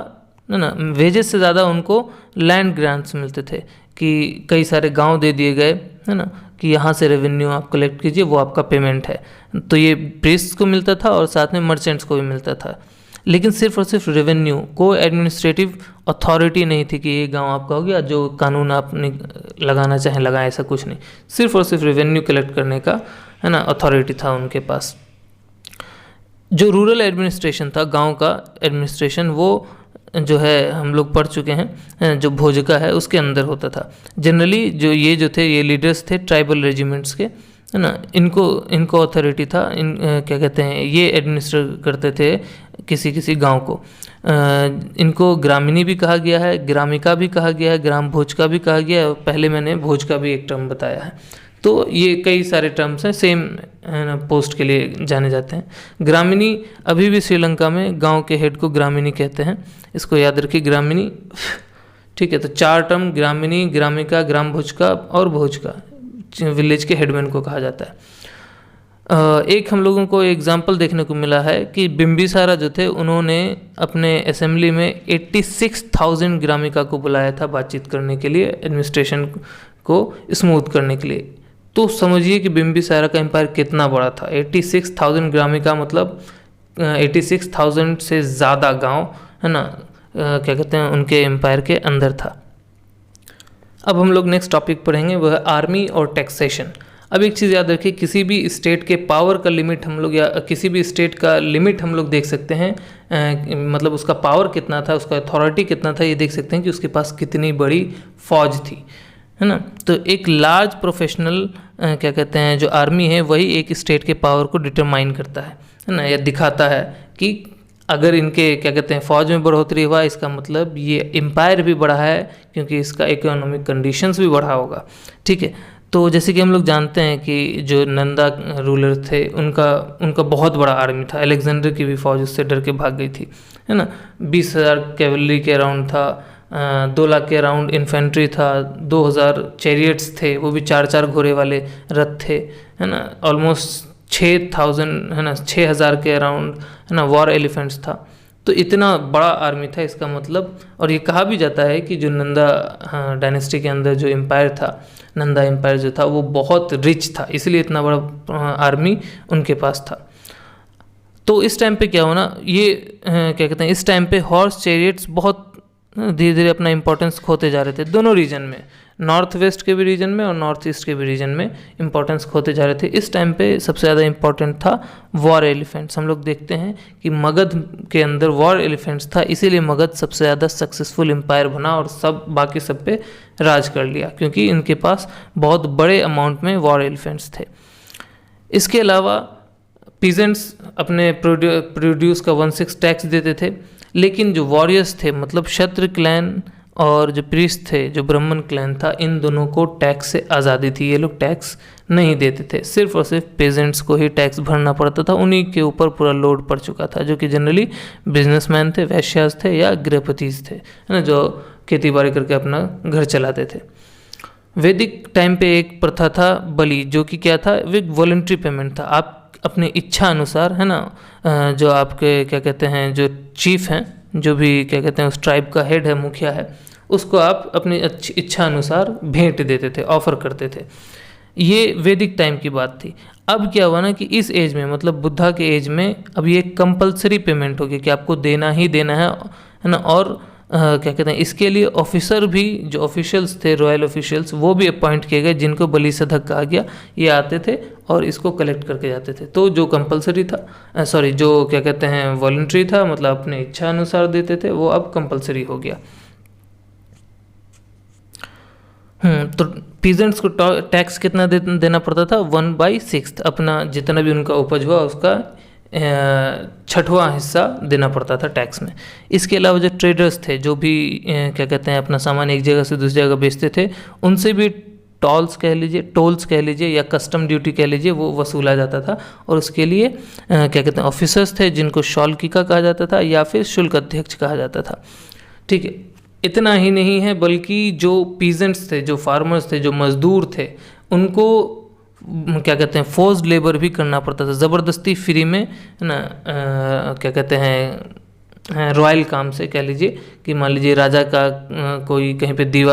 Speaker 3: ना, वेजेस से ज़्यादा उनको लैंड ग्रांट्स मिलते थे कि कई सारे गांव दे दिए गए है ना, कि यहाँ से रेवेन्यू आप कलेक्ट कीजिए, वो आपका पेमेंट है। तो ये प्रीस्ट्स को मिलता था और साथ में मर्चेंट्स को भी मिलता था, लेकिन सिर्फ और सिर्फ रेवेन्यू, कोई एडमिनिस्ट्रेटिव अथॉरिटी नहीं थी कि ये गांव आपका हो गया, जो कानून आपने लगाना चाहें लगाएं, ऐसा कुछ नहीं। सिर्फ और सिर्फ रेवेन्यू कलेक्ट करने का है ना अथॉरिटी था उनके पास। जो रूरल एडमिनिस्ट्रेशन था, गांव का एडमिनिस्ट्रेशन, वो जो है हम लोग पढ़ चुके हैं, जो भोजका है उसके अंदर होता था। जनरली जो ये थे ये लीडर्स थे ट्राइबल रेजिमेंट्स के है ना, इनको अथॉरिटी था, क्या कहते हैं ये एडमिनिस्टर करते थे किसी किसी गांव को। इनको ग्रामीणी भी कहा गया है, ग्रामिका भी कहा गया है, ग्राम भोज का भी कहा गया है, पहले मैंने भोज का भी एक टर्म बताया है। तो ये कई सारे टर्म्स हैं, सेम है ना पोस्ट के लिए जाने जाते हैं। ग्रामीणी अभी भी श्रीलंका में गांव के हेड को ग्रामीणी कहते हैं, इसको याद रखिए, ग्रामीणी। ठीक है, तो 4 टर्म, ग्रामीणी, ग्रामिका, ग्राम भोज का और भोज का, विलेज के हेडमैन को कहा जाता है। एक हम लोगों को एग्जाम्पल देखने को मिला है कि बिम्बिसारा जो थे उन्होंने अपने असेंबली में 86,000 ग्रामिका को बुलाया था बातचीत करने के लिए, एडमिनिस्ट्रेशन को स्मूथ करने के लिए। तो समझिए कि बिम्बिसारा का एम्पायर कितना बड़ा था। 86,000 ग्रामिका मतलब 86,000 से ज़्यादा गांव है ना, क्या कहते हैं उनके एम्पायर के अंदर था। अब हम लोग नेक्स्ट टॉपिक पढ़ेंगे, वह है आर्मी और टैक्सेशन। अब एक चीज़ याद रखिए, किसी भी स्टेट के पावर का लिमिट हम लोग, या किसी भी स्टेट का लिमिट हम लोग देख सकते हैं, मतलब उसका पावर कितना था, उसका अथॉरिटी कितना था, ये देख सकते हैं कि उसके पास कितनी बड़ी फौज थी, है ना। तो एक लार्ज प्रोफेशनल क्या कहते हैं जो आर्मी है, वही एक स्टेट के पावर को डिटरमाइन करता है ना, या दिखाता है कि अगर इनके क्या कहते हैं फौज में बढ़ोतरी हुआ, इसका मतलब ये एम्पायर भी बढ़ा है, क्योंकि इसका इकोनॉमिक कंडीशंस भी बढ़ा होगा। ठीक है, तो जैसे कि हम लोग जानते हैं कि जो नंदा रूलर थे उनका बहुत बड़ा आर्मी था, अलेक्जेंडर की भी फौज उससे डर के भाग गई थी, है ना। 20,000 कैवलरी के अराउंड था, 2 लाख के अराउंड इन्फेंट्री था, 2,000 चैरियट्स थे, वो भी 4-4 घोड़े वाले रथ थे, है ना। ऑलमोस्ट 6,000 है ना, 6,000 के अराउंड है ना वॉर एलिफेंट्स था। तो इतना बड़ा आर्मी था, इसका मतलब। और ये कहा भी जाता है कि जो नंदा डायनेस्टी के अंदर जो एम्पायर था, नंदा एम्पायर जो था, वो बहुत रिच था, इसलिए इतना बड़ा आर्मी उनके पास था। तो इस टाइम पे क्या हुआ ना, ये क्या कहते हैं, इस टाइम पे हॉर्स चैरियट्स बहुत धीरे धीरे अपना इंपॉर्टेंस खोते जा रहे थे दोनों रीजन में, नॉर्थ वेस्ट के भी रीजन में और नॉर्थ ईस्ट के भी रीजन में इंपॉर्टेंस खोते जा रहे थे। इस टाइम पे सबसे ज़्यादा इंपॉर्टेंट था वॉर एलिफेंट्स। हम लोग देखते हैं कि मगध के अंदर वॉर एलिफेंट्स था, इसीलिए मगध सबसे ज़्यादा सक्सेसफुल एम्पायर बना और सब बाकी सब पे राज कर लिया, क्योंकि इनके पास बहुत बड़े अमाउंट में वॉर एलिफेंट्स थे। इसके अलावा पीजेंट्स अपने प्रोड्यूस का 1/6 टैक्स देते थे, लेकिन जो वॉरियर्स थे, मतलब क्षत्रिय क्लैन और जो प्रीस्ट थे, जो ब्राह्मण क्लैन था, इन दोनों को टैक्स से आज़ादी थी। ये लोग टैक्स नहीं देते थे, सिर्फ और सिर्फ पेजेंट्स को ही टैक्स भरना पड़ता था। उन्हीं के ऊपर पूरा लोड पड़ चुका था, जो कि जनरली बिजनेसमैन थे, वैश्यास थे या गृहपतिज थे, है ना, जो खेती बाड़ी करके अपना घर चलाते थे। वैदिक टाइम पे एक प्रथा था बलि, जो कि क्या था, वो एक वॉलंटरी पेमेंट था। आप अपनी इच्छा अनुसार, है ना, जो आपके क्या कहते हैं, जो चीफ हैं, जो भी क्या कहते हैं उस ट्राइब का हेड है, मुखिया है, उसको आप अपनी इच्छा अनुसार भेंट देते थे, ऑफर करते थे। ये वैदिक टाइम की बात थी। अब क्या हुआ ना कि इस एज में, मतलब बुद्धा के एज में, अब ये कंपलसरी पेमेंट हो गई कि आपको देना ही देना है ना। और क्या कहते हैं, इसके लिए ऑफिसर भी, जो ऑफिशियल्स थे, रॉयल ऑफिशियल्स, वो भी अपॉइंट किए गए, जिनको बलि सधक कहा गया। ये आते थे और इसको कलेक्ट करके जाते थे। तो जो कंपलसरी था, जो क्या कहते हैं वॉलंटरी था, मतलब अपने इच्छा अनुसार देते थे, वो अब कंपलसरी हो गया। तो पीजेंट्स को टैक्स कितना देना पड़ता था, 1/6, अपना जितना भी उनका उपज हुआ उसका 6वां हिस्सा देना पड़ता था टैक्स में। इसके अलावा जो ट्रेडर्स थे, जो भी क्या कहते हैं अपना सामान एक जगह से दूसरी जगह बेचते थे, उनसे भी टोल्स कह लीजिए या कस्टम ड्यूटी कह लीजिए, वो वसूला जाता था। और उसके लिए क्या कहते हैं ऑफिसर्स थे, जिनको शौल्किका कहा जाता था या फिर शुल्क अध्यक्ष कहा जाता था। ठीक है, इतना ही नहीं है, बल्कि जो पीजेंट्स थे, जो फार्मर्स थे, जो मजदूर थे, उनको क्या कहते हैं फोर्स्ड लेबर भी करना पड़ता था, ज़बरदस्ती फ्री में, है ना, क्या कहते हैं रॉयल काम से कह लीजिए कि मान लीजिए राजा का कोई कहीं पे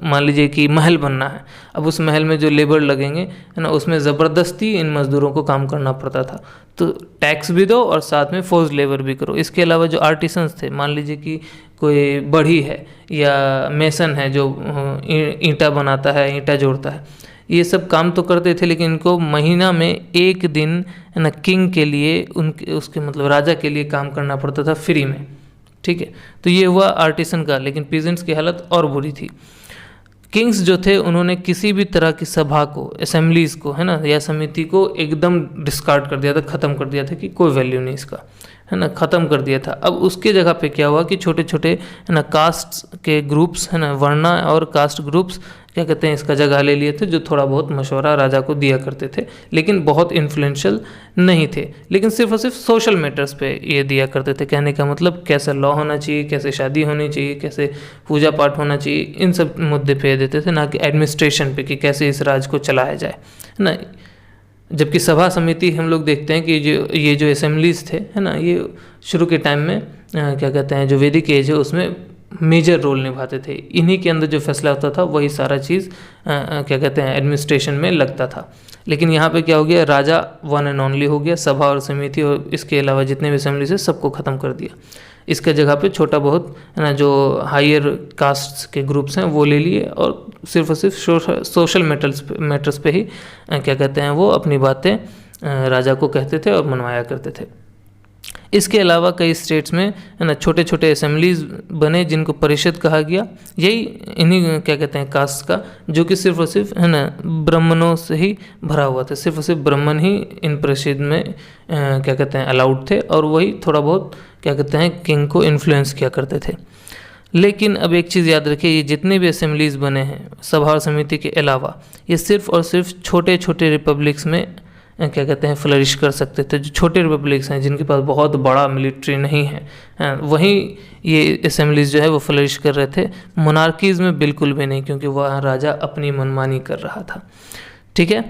Speaker 3: मान लीजिए कि महल बनना है। अब उस महल में जो लेबर लगेंगे, है ना, उसमें ज़बरदस्ती इन मज़दूरों को काम करना पड़ता था। तो टैक्स भी दो और साथ में फोर्स्ड लेबर भी करो। इसके अलावा जो आर्टिसंस थे, मान लीजिए कि कोई बढ़ई है या मेसन है, जो ईंटा बनाता है, ईंटा जोड़ता है, ये सब काम तो करते थे, लेकिन इनको महीना में एक दिन, है ना, किंग के लिए, उसके मतलब राजा के लिए काम करना पड़ता था फ्री में। ठीक है, तो ये हुआ आर्टिसन का। लेकिन पीजेंट्स की हालत और बुरी थी। किंग्स जो थे, उन्होंने किसी भी तरह की सभा को, असेंबलीज को, है ना, या समिति को एकदम डिस्कार्ड कर दिया था, ख़त्म कर दिया था कि कोई वैल्यू नहीं इसका, है ना, ख़त्म कर दिया था। अब उसके जगह पे क्या हुआ कि छोटे छोटे, है ना, कास्ट के ग्रुप्स, है ना, वर्णा और कास्ट ग्रुप्स क्या कहते हैं इसका जगह ले लिए थे, जो थोड़ा बहुत मशवरा राजा को दिया करते थे, लेकिन बहुत इन्फ्लुएंशियल नहीं थे। लेकिन सिर्फ और सिर्फ सोशल मैटर्स पे ये दिया करते थे। कहने का मतलब कैसे लॉ होना चाहिए, कैसे शादी होनी चाहिए, कैसे पूजा पाठ होना चाहिए, इन सब मुद्दे पे देते थे, ना कि एडमिनिस्ट्रेशन पे कि कैसे इस राज को चलाया जाए, है ना। जबकि सभा समिति हम लोग देखते हैं कि ये जो असेंबलीज थे, है ना, ये शुरू के टाइम में क्या कहते हैं जो वैदिक एज है उसमें मेजर रोल निभाते थे। इन्हीं के अंदर जो फैसला होता था वही सारा चीज़ क्या कहते हैं एडमिनिस्ट्रेशन में लगता था। लेकिन यहाँ पे क्या हो गया, राजा वन एंड ओनली हो गया, सभा और समिति और इसके अलावा जितने भी असेंबलीज है सबको ख़त्म कर दिया। इसके जगह पे छोटा बहुत, है ना, जो हायर कास्ट के ग्रुप्स हैं वो ले लिए और सिर्फ सोशल मैटर्स पे ही क्या कहते हैं वो अपनी बातें राजा को कहते थे और मनवाया करते थे। इसके अलावा कई स्टेट्स में, है ना, छोटे छोटे असेंबलीज बने जिनको परिषद कहा गया। यही इन्हीं क्या कहते हैं कास्ट का, जो कि सिर्फ और सिर्फ, है ना, ब्राह्मणों से ही भरा हुआ था। सिर्फ और सिर्फ ब्राह्मण ही इन परिषद में क्या कहते हैं अलाउड थे और वही थोड़ा बहुत क्या कहते हैं किंग को इन्फ्लुएंस किया करते थे। लेकिन अब एक चीज़ याद रखिए, ये जितने भी असेंबलीज बने हैं सभा और समिति के अलावा, ये सिर्फ और सिर्फ छोटे छोटे रिपब्लिक्स में क्या कहते हैं फ्लरिश कर सकते थे। जो छोटे रिपब्लिक्स हैं जिनके पास बहुत बड़ा मिलिट्री नहीं है, वहीं ये असेंबलीज जो है वो फ्लरिश कर रहे थे। मोनार्कीज़ में बिल्कुल भी नहीं, क्योंकि वहाँ राजा अपनी मनमानी कर रहा था। ठीक है,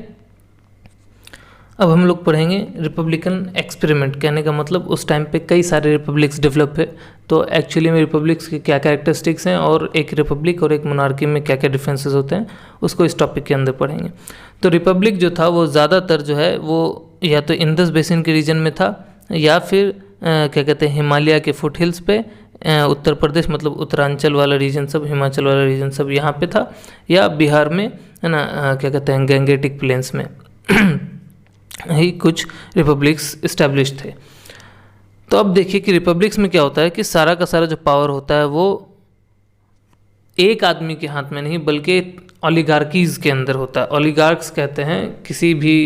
Speaker 3: अब हम लोग पढ़ेंगे रिपब्लिकन एक्सपेरिमेंट। कहने का मतलब उस टाइम पे कई सारे रिपब्लिक्स डेवलप है, तो एक्चुअली में रिपब्लिक्स के क्या कैरेक्टरिस्टिक्स हैं और एक रिपब्लिक और एक मोनार्की में क्या क्या डिफरेंसेस होते हैं, उसको इस टॉपिक के अंदर पढ़ेंगे। तो रिपब्लिक जो था वो ज़्यादातर जो है वो या तो इंडस बेसिन के रीजन में था या फिर क्या कहते हैं हिमालय के फुट हिल्स पे, उत्तर प्रदेश मतलब उत्तरांचल वाला रीजन सब, हिमाचल वाला रीजन सब यहाँ पे था, या बिहार में, है ना, क्या कहते हैं गैंगेटिक प्लेन्स में ही कुछ रिपब्लिक्स इस्टेब्लिश थे। तो अब देखिए कि रिपब्लिक्स में क्या होता है कि सारा का सारा जो पावर होता है वो एक आदमी के हाथ में नहीं बल्कि ओलिगार्कीज़ के अंदर होता है। ओलिगार्क्स कहते हैं किसी भी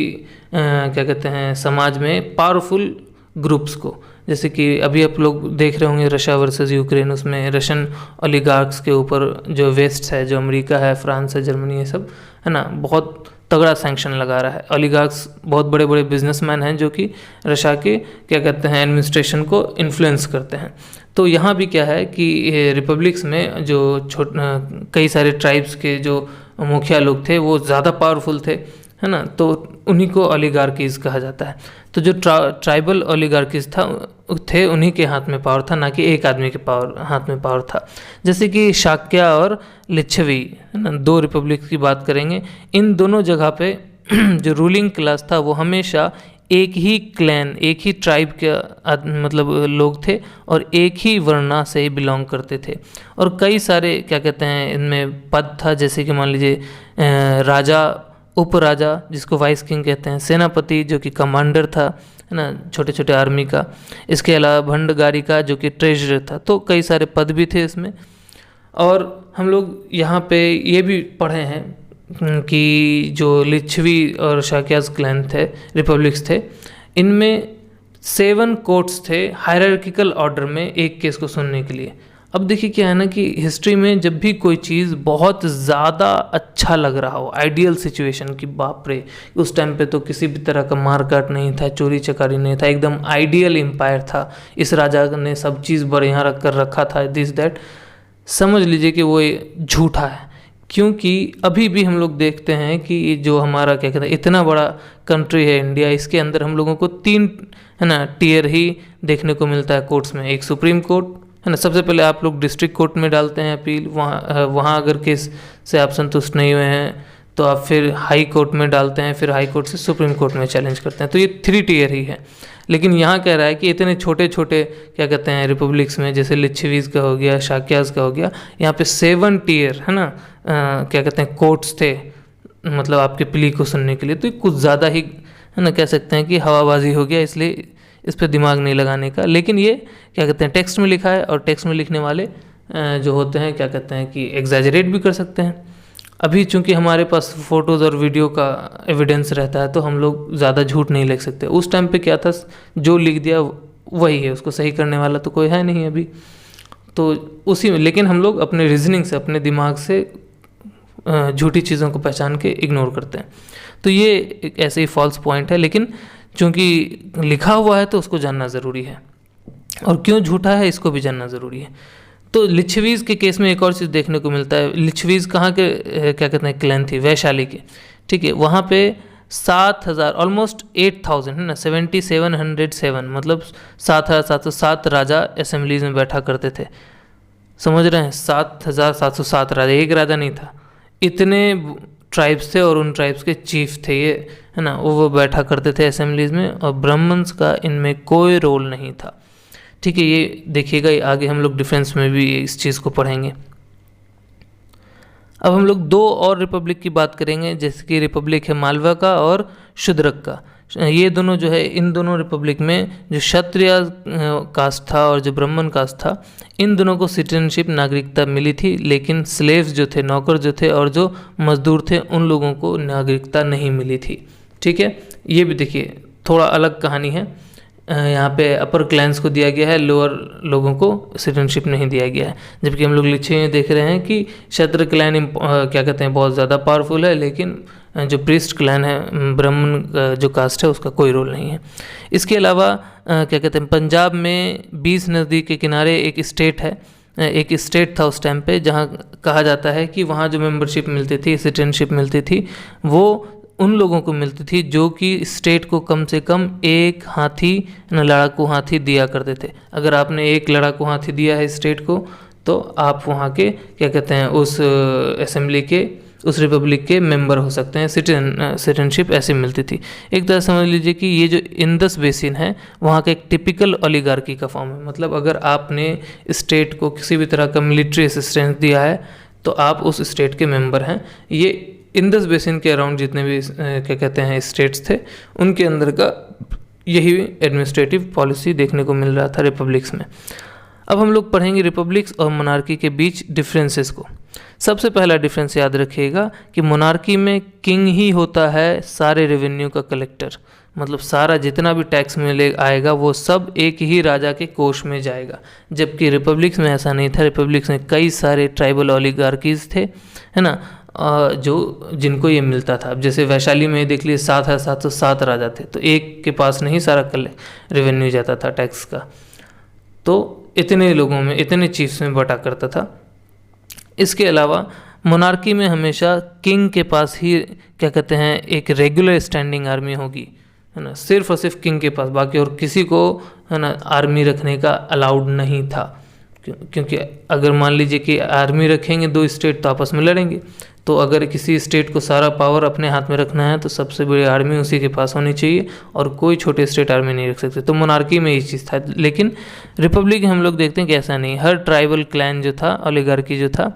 Speaker 3: क्या कहते हैं समाज में पावरफुल ग्रुप्स को, जैसे कि अभी आप लोग देख रहे होंगे रशिया वर्सेस यूक्रेन, उसमें रशियन ओलिगार्क्स के ऊपर जो वेस्ट है, जो अमेरिका है, फ्रांस है, जर्मनी, ये सब है ना, बहुत तगड़ा सैंक्शन लगा रहा है। ओलिगार्क्स बहुत बड़े बड़े बिजनेसमैन हैं जो कि रशिया के क्या कहते हैं एडमिनिस्ट्रेशन को इन्फ्लुएंस करते हैं। तो यहाँ भी क्या है कि रिपब्लिक्स में जो कई सारे ट्राइब्स के जो मुखिया लोग थे वो ज़्यादा पावरफुल थे, है ना, तो उन्हीं को ओलिगार्कीज कहा जाता है। तो जो ट्राइबल ओलिगार्कीज थे उन्हीं के हाथ में पावर था, ना कि एक आदमी के हाथ में पावर था। जैसे कि शाक्या और लिच्छवी, है ना, दो रिपब्लिक की बात करेंगे। इन दोनों जगह पे जो रूलिंग क्लास था वो हमेशा एक ही क्लैन, एक ही ट्राइब के मतलब लोग थे और एक ही वर्णा से ही बिलोंग करते थे। और कई सारे क्या कहते हैं इनमें पद था, जैसे कि मान लीजिए राजा, उपराजा जिसको वाइस किंग कहते हैं, सेनापति जो कि कमांडर था, है ना, छोटे छोटे आर्मी का, इसके अलावा भंडगारी का जो कि ट्रेजरर था। तो कई सारे पद भी थे इसमें। और हम लोग यहाँ पे ये भी पढ़े हैं कि जो लिच्छवी और शाक्याज क्लैन थे, रिपब्लिक्स थे, इनमें 7 कोर्ट्स थे हायरार्किकल ऑर्डर में एक केस को सुनने के लिए। अब देखिए क्या है ना कि हिस्ट्री में जब भी कोई चीज़ बहुत ज़्यादा अच्छा लग रहा हो, आइडियल सिचुएशन की, बाप रे, उस टाइम पे तो किसी भी तरह का मारकाट नहीं था, चोरी चकारी नहीं था, एकदम आइडियल एम्पायर था, इस राजा ने सब चीज़ बढ़िया रख कर रखा था, दिस दैट, समझ लीजिए कि वो झूठा है। क्योंकि अभी भी हम लोग देखते हैं कि जो हमारा क्या कहते हैं इतना बड़ा कंट्री है इंडिया, इसके अंदर हम लोगों को 3 है ना टियर ही देखने को मिलता है कोर्ट्स में। एक सुप्रीम कोर्ट, है ना, सबसे पहले आप लोग डिस्ट्रिक्ट कोर्ट में डालते हैं अपील, वहाँ अगर केस से आप संतुष्ट नहीं हुए हैं तो आप फिर हाई कोर्ट में डालते हैं, फिर हाई कोर्ट से सुप्रीम कोर्ट में चैलेंज करते हैं। तो ये 3 टियर ही है। लेकिन यहाँ कह रहा है कि इतने छोटे छोटे क्या कहते हैं रिपब्लिक्स में, जैसे लिच्छवीज का हो गया, शाक्याज का हो गया, यहाँ पे 7 टियर, है ना, क्या कहते हैं कोर्ट्स थे, मतलब आपके प्ली को सुनने के लिए। तो कुछ ज़्यादा ही, है ना, कह सकते हैं कि हवाबाजी हो गया, इसलिए इस पर दिमाग नहीं लगाने का। लेकिन ये क्या कहते हैं टेक्स्ट में लिखा है, और टेक्स्ट में लिखने वाले जो होते हैं क्या कहते हैं कि एग्जैजरेट भी कर सकते हैं। अभी चूंकि हमारे पास फ़ोटोज़ और वीडियो का एविडेंस रहता है तो हम लोग ज़्यादा झूठ नहीं लिख सकते। उस टाइम पे क्या था, जो लिख दिया वही है, उसको सही करने वाला तो कोई है नहीं अभी, तो उसी में। लेकिन हम लोग अपने रीजनिंग से, अपने दिमाग से झूठी चीज़ों को पहचान के इग्नोर करते हैं। तो ये एक ऐसे ही फॉल्स पॉइंट है, लेकिन चूँकि लिखा हुआ है तो उसको जानना ज़रूरी है, और क्यों झूठा है इसको भी जानना ज़रूरी है। तो लिच्छवीज के केस में एक और चीज़ देखने को मिलता है। लिच्छवीज कहाँ के क्या कहते हैं क्लैन थी, वैशाली के, ठीक है। वहाँ पे 7,000 ऑलमोस्ट 8,000 है ना, 7,707 मतलब 7,707 राजा असेंबलीज में बैठा करते थे। समझ रहे हैं, 7,707 राजा, एक राजा नहीं था, इतने ट्राइब्स थे और उन ट्राइब्स के चीफ थे ये, है ना, वो बैठा करते थे असेंबलीज में, और ब्राह्मण्स का इनमें कोई रोल नहीं था। ठीक है, ये देखिएगा, आगे हम लोग डिफेंस में भी इस चीज़ को पढ़ेंगे। अब हम लोग 2 और रिपब्लिक की बात करेंगे, जैसे कि रिपब्लिक है मालवा का और शूद्रक का। ये दोनों जो है, इन दोनों रिपब्लिक में जो क्षत्रिय कास्ट था और जो ब्राह्मण कास्ट था, इन दोनों को सिटीजनशिप, नागरिकता मिली थी। लेकिन स्लेव्स जो थे, नौकर जो थे और जो मजदूर थे, उन लोगों को नागरिकता नहीं मिली थी। ठीक है, ये भी देखिए थोड़ा अलग कहानी है। यहाँ पे अपर क्लैंस को दिया गया है, लोअर लोगों को सिटीजनशिप नहीं दिया गया है। जबकि हम लोग लिच्छवी में देख रहे हैं कि क्षत्र क्लैन क्या कहते हैं बहुत ज़्यादा पावरफुल है, लेकिन जो प्रीस्ट क्लैन है, ब्राह्मण जो कास्ट है, उसका कोई रोल नहीं है। इसके अलावा क्या कहते हैं पंजाब में 20 नदी के किनारे एक स्टेट है, एक स्टेट था उस टाइम पे, जहाँ कहा जाता है कि वहाँ जो मेंबरशिप मिलती थी, सिटीजनशिप मिलती थी, वो उन लोगों को मिलती थी जो कि स्टेट को कम से कम 1 हाथी, लड़ाकू हाथी दिया करते थे। अगर आपने 1 लड़ाकू हाथी दिया है स्टेट को, तो आप वहाँ के क्या कहते हैं उस असेंबली के, उस रिपब्लिक के मेंबर हो सकते हैं। सिटीजनशिप ऐसे मिलती थी। एक तरह समझ लीजिए कि ये जो इंदस बेसिन है, वहाँ का एक टिपिकल ओलिगार्की का फॉर्म है। मतलब अगर आपने स्टेट को किसी भी तरह का मिलिट्री असिस्टेंस दिया है तो आप उस स्टेट के मेंबर हैं। ये इंदस बेसिन के अराउंड जितने भी क्या कहते हैं स्टेट्स थे, उनके अंदर का यही एडमिनिस्ट्रेटिव पॉलिसी देखने को मिल रहा था रिपब्लिक्स में। अब हम लोग पढ़ेंगे रिपब्लिक्स और मोनार्की के बीच डिफरेंसेस को। सबसे पहला डिफरेंस याद रखिएगा कि मोनार्की में किंग ही होता है सारे रेवेन्यू का कलेक्टर, मतलब सारा जितना भी टैक्स मिले आएगा वो सब एक ही राजा के कोष में जाएगा, जबकि रिपब्लिक्स में ऐसा नहीं था। रिपब्लिक्स में कई सारे ट्राइबल ओलिगार्कीज थे, है ना, जो जिनको ये मिलता था। अब जैसे वैशाली में देख लिए 7,707 राजा थे, तो एक के पास नहीं सारा रेवेन्यू जाता था टैक्स का, तो इतने लोगों में, इतने चीफ्स में बटा करता था। इसके अलावा मोनार्की में हमेशा किंग के पास ही क्या कहते हैं एक रेगुलर स्टैंडिंग आर्मी होगी, है ना, सिर्फ और सिर्फ किंग के पास, बाकी और किसी को, है ना, आर्मी रखने का अलाउड नहीं था। क्योंकि अगर मान लीजिए कि आर्मी रखेंगे 2 स्टेट तो आपस में लड़ेंगे, तो अगर किसी स्टेट को सारा पावर अपने हाथ में रखना है तो सबसे बड़ी आर्मी उसी के पास होनी चाहिए और कोई छोटे स्टेट आर्मी नहीं रख सकते। तो मोनार्की में ये चीज़ था। लेकिन रिपब्लिक हम लोग देखते हैं कि ऐसा नहीं, हर ट्राइबल क्लैन जो था, ओलिगार्की जो था,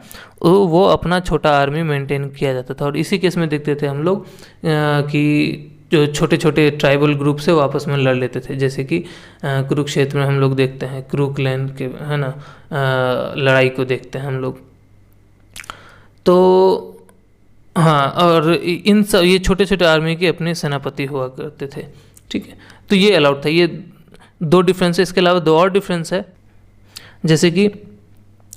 Speaker 3: वो अपना छोटा आर्मी मेंटेन किया जाता था। और इसी केस में देखते थे हम लोग कि जो छोटे छोटे ट्राइबल ग्रुप से वो आपस में लड़ लेते थे, जैसे कि कुरुक्षेत्र में हम लोग देखते हैं क्रू क्लैन के, है ना, लड़ाई को देखते हैं हम लोग। तो हाँ, और इन सब ये छोटे छोटे आर्मी के अपने सेनापति हुआ करते थे, ठीक है। तो ये अलाउड था। ये 2 डिफरेंस है। इसके अलावा 2 और डिफरेंस है, जैसे कि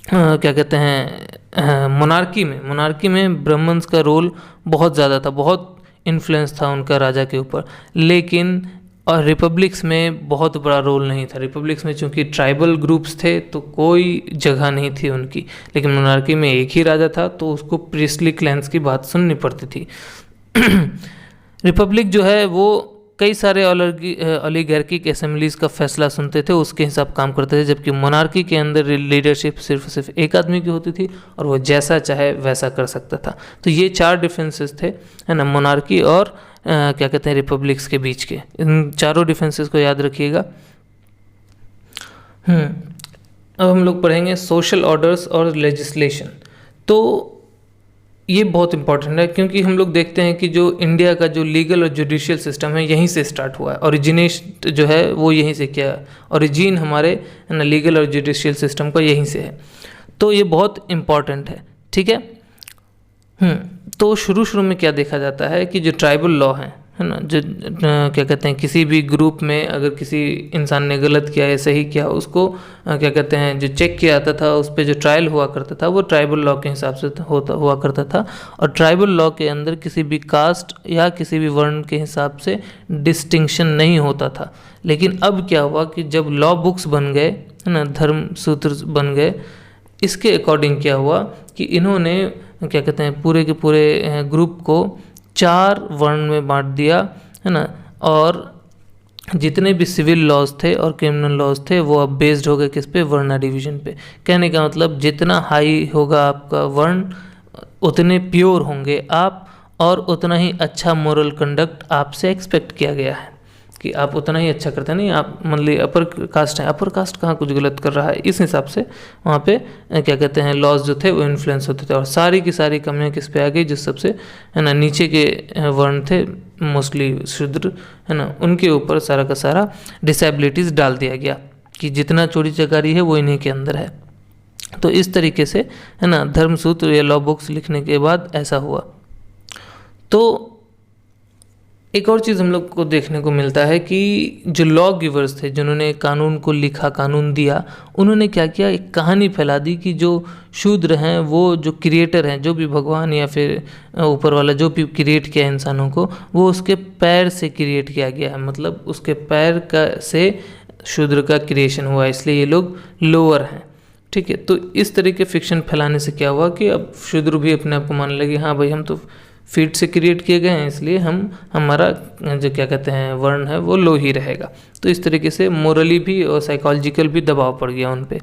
Speaker 3: क्या कहते हैं मोनार्की में ब्राह्मण्स का रोल बहुत ज़्यादा था, बहुत इन्फ्लुएंस था उनका राजा के ऊपर। लेकिन और रिपब्लिक्स में बहुत बड़ा रोल नहीं था। रिपब्लिक्स में चूंकि ट्राइबल ग्रुप्स थे तो कोई जगह नहीं थी उनकी, लेकिन मोनार्की में एक ही राजा था तो उसको प्रीस्टली क्लैंस की बात सुननी पड़ती थी। रिपब्लिक जो है वो कई सारे ओलिगार्किक असेंबलीज का फैसला सुनते थे, उसके हिसाब काम करते थे, जबकि मोनार्की के अंदर लीडरशिप सिर्फ एक आदमी की होती थी और वो जैसा चाहे वैसा कर सकता था। तो ये 4 डिफरेंसेस थे, है ना, मोनार्की और क्या कहते हैं रिपब्लिक्स के बीच के। इन चारों डिफरेंसेस को याद रखिएगा। अब हम लोग पढ़ेंगे सोशल ऑर्डर्स और लेजिस्लेशन। तो ये बहुत इंपॉर्टेंट है, क्योंकि हम लोग देखते हैं कि जो इंडिया का जो लीगल और जुडिशियल सिस्टम है यहीं से स्टार्ट हुआ है। ओरिजिनेट जो है वो यहीं से किया है, ओरिजिन हमारे लीगल और जुडिशियल सिस्टम का यहीं से है। तो ये बहुत इम्पॉर्टेंट है, ठीक है। तो शुरू में क्या देखा जाता है कि जो ट्राइबल लॉ है ना, जो क्या कहते हैं किसी भी ग्रुप में अगर किसी इंसान ने गलत किया या सही किया, उसको क्या कहते हैं जो चेक किया जाता था, उस पर जो ट्रायल हुआ करता था वो ट्राइबल लॉ के हिसाब से हुआ करता था। और ट्राइबल लॉ के अंदर किसी भी कास्ट या किसी भी वर्ण के हिसाब से डिस्टिंक्शन नहीं होता था। लेकिन अब क्या हुआ कि जब लॉ बुक्स बन गए, है ना, धर्म सूत्र बन गए, इसके अकॉर्डिंग क्या हुआ कि इन्होंने क्या कहते हैं पूरे के पूरे ग्रुप को 4 वर्ण में बांट दिया, है ना। और जितने भी सिविल लॉज थे और क्रिमिनल लॉज थे वो अब बेस्ड हो गए किस पे, वर्ण डिवीजन पे। कहने का मतलब जितना हाई होगा आपका वर्ण उतने प्योर होंगे आप, और उतना ही अच्छा मोरल कंडक्ट आपसे एक्सपेक्ट किया गया है कि आप उतना ही अच्छा करते नहीं। आप मान ली अपर कास्ट है, अपर कास्ट कहाँ कुछ गलत कर रहा है, इस हिसाब से वहाँ पे क्या कहते हैं लॉज जो थे वो इन्फ्लुएंस होते थे। और सारी की सारी कमियाँ किस पे आ गई, जो सबसे, है ना, नीचे के वर्ण थे, मोस्टली शूद्र, है ना, उनके ऊपर सारा का सारा डिसेबिलिटीज़ डाल दिया गया कि जितना चोरी चकारी है वो इन्हीं के अंदर है। तो इस तरीके से, है ना, धर्मसूत्र या लॉ बुक्स लिखने के बाद ऐसा हुआ। तो एक और चीज़ हम लोग को देखने को मिलता है कि जो लॉ गिवर्स थे, जिन्होंने कानून को लिखा, कानून दिया, उन्होंने क्या किया, एक कहानी फैला दी कि जो शूद्र हैं वो जो क्रिएटर हैं, जो भी भगवान या फिर ऊपर वाला जो भी क्रिएट किया इंसानों को, वो उसके पैर से क्रिएट किया गया है, मतलब उसके पैर का से शूद्र का क्रिएशन हुआ, इसलिए ये लोग लोअर हैं, ठीक है। तो इस तरह के फिक्शन फैलाने से क्या हुआ कि अब शूद्र भी अपने आप को मानने लगे, हाँ भाई हम तो फीट से क्रिएट किए गए हैं, इसलिए हमारा जो क्या कहते हैं वर्ण है वो लो ही रहेगा। तो इस तरीके से मोरली भी और साइकोलॉजिकल भी दबाव पड़ गया उन पे।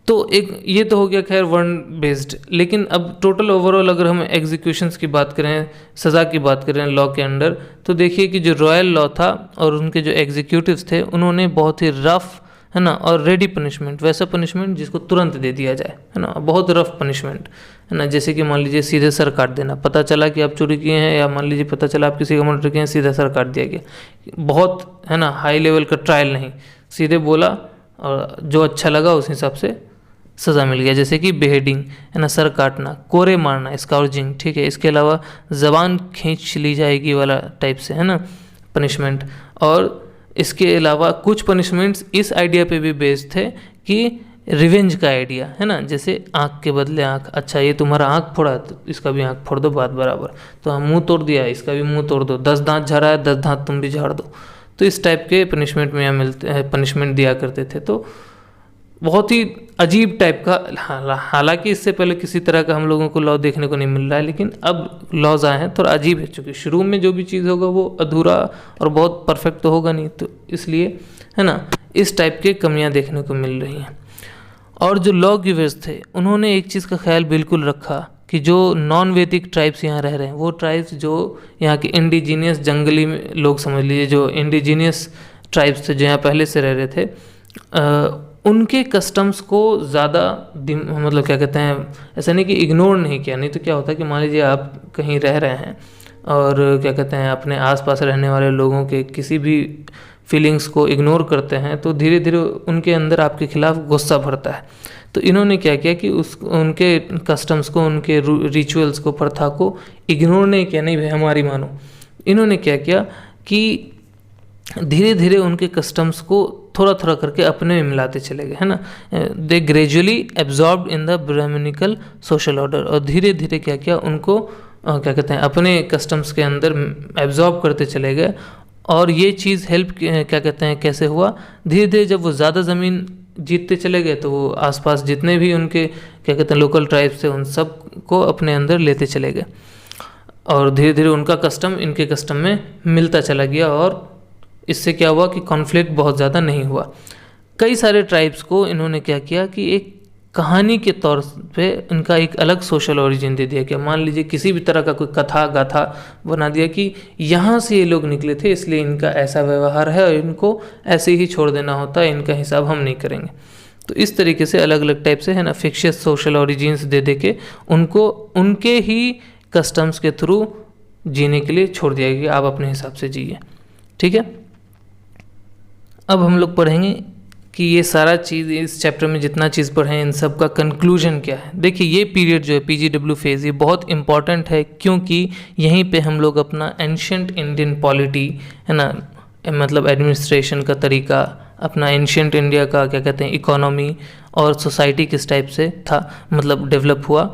Speaker 3: तो एक ये तो हो गया खैर वर्ण बेस्ड। लेकिन अब टोटल ओवरऑल अगर हम एग्जीक्यूशंस की बात करें, सज़ा की बात करें लॉ के अंडर, तो देखिए कि जो रॉयल लॉ था और उनके जो एग्जीक्यूटिव्स थे उन्होंने बहुत ही रफ, है ना, और रेडी पनिशमेंट, वैसा पनिशमेंट जिसको तुरंत दे दिया जाए, है ना, बहुत रफ पनिशमेंट, है ना। जैसे कि मान लीजिए सीधे सर काट देना, पता चला कि आप चोरी किए हैं, या मान लीजिए पता चला आप किसी का मर्डर किए हैं, सीधा सर काट दिया गया। बहुत, है ना, हाई लेवल का ट्रायल नहीं, सीधे बोला और जो अच्छा लगा उस हिसाब से सज़ा मिल गया, जैसे कि बेहेडिंग है ना, सर काटना, कोरे मारना, स्काउजिंग, ठीक है। इसके अलावा ज़बान खींच ली जाएगी वाला टाइप से, है ना, पनिशमेंट। और इसके अलावा कुछ पनिशमेंट्स इस आइडिया पे भी बेस्ड थे कि रिवेंज का आइडिया, है ना, जैसे आँख के बदले आँख, अच्छा ये तुम्हारा आँख फोड़ा तो इसका भी आँख फोड़ दो, बात बराबर। तो हम मुंह तोड़ दिया, इसका भी मुंह तोड़ दो, 10 दांत झाड़ा है, 10 दांत तुम भी झाड़ दो। तो इस टाइप के पनिशमेंट में यहाँ मिलते पनिशमेंट दिया करते थे। तो बहुत ही अजीब टाइप का, हालांकि इससे पहले किसी तरह का हम लोगों को लॉ देखने को नहीं मिल रहा है, लेकिन अब लॉज आए हैं थोड़ा अजीब है, चूँकि शुरू में जो भी चीज़ होगा वो अधूरा और बहुत परफेक्ट तो होगा नहीं, तो इसलिए, है ना, इस टाइप के कमियां देखने को मिल रही हैं। और जो लॉ गिवर्स थे उन्होंने एक चीज़ का ख्याल बिल्कुल रखा कि जो नॉन वैदिक ट्राइब्स यहाँ रह रहे हैं, वो ट्राइब्स जो यहाँ के इंडिजीनियस जंगली लोग समझ लीजिए, जो इंडिजीनियस ट्राइब्स थे जो यहाँ पहले से रह रहे थे, उनके कस्टम्स को ज़्यादा मतलब क्या कहते हैं, ऐसा नहीं कि इग्नोर नहीं किया। नहीं तो क्या होता है कि मान लीजिए आप कहीं रह रहे हैं और क्या कहते हैं अपने आसपास रहने वाले लोगों के किसी भी फीलिंग्स को इग्नोर करते हैं, तो धीरे धीरे उनके अंदर आपके खिलाफ गुस्सा भरता है। तो इन्होंने क्या किया कि उनके कस्टम्स को, उनके रिचुअल्स को, प्रथा को इग्नोर नहीं किया, नहीं भाई हमारी मानो। इन्होंने क्या किया कि धीरे धीरे उनके कस्टम्स को थोड़ा थोड़ा करके अपने में मिलाते चले गए, है ना। They gradually absorbed in the Brahmanical social order, और धीरे धीरे क्या किया उनको क्या कहते हैं अपने कस्टम्स के अंदर एब्जॉर्ब करते चले गए। और ये चीज़ हेल्प क्या कहते हैं कैसे हुआ, धीरे धीरे जब वो ज़्यादा ज़मीन जीतते चले गए तो वो आसपास जितने भी उनके क्या कहते हैं लोकल ट्राइब्स थे उन सब को अपने अंदर लेते चले गए, और धीरे धीरे उनका कस्टम इनके कस्टम में मिलता चला गया। और इससे क्या हुआ कि कॉन्फ्लिक्ट बहुत ज़्यादा नहीं हुआ। कई सारे ट्राइब्स को इन्होंने क्या किया कि एक कहानी के तौर पे इनका एक अलग सोशल ओरिजिन दे दिया। कि मान लीजिए किसी भी तरह का कोई कथा गाथा बना दिया कि यहाँ से ये लोग निकले थे इसलिए इनका ऐसा व्यवहार है और इनको ऐसे ही छोड़ देना होता है, इनका हिसाब हम नहीं करेंगे। तो इस तरीके से अलग अलग टाइप से, है ना, फिक्शियस सोशल ओरिजिन्स दे दे के उनको उनके ही कस्टम्स के थ्रू जीने के लिए छोड़ दिया कि आप अपने हिसाब से जिए, ठीक है। अब हम लोग पढ़ेंगे कि ये सारा चीज़ इस चैप्टर में जितना चीज़ पढ़े इन सब का कंक्लूजन क्या है। देखिए ये पीरियड जो है PGW फेज़, ये बहुत इंपॉर्टेंट है क्योंकि यहीं पे हम लोग अपना एंशियंट इंडियन पॉलिटी, है ना, मतलब एडमिनिस्ट्रेशन का तरीका, अपना एंशियंट इंडिया का क्या कहते हैं इकोनॉमी और सोसाइटी किस टाइप से था, मतलब डेवलप हुआ,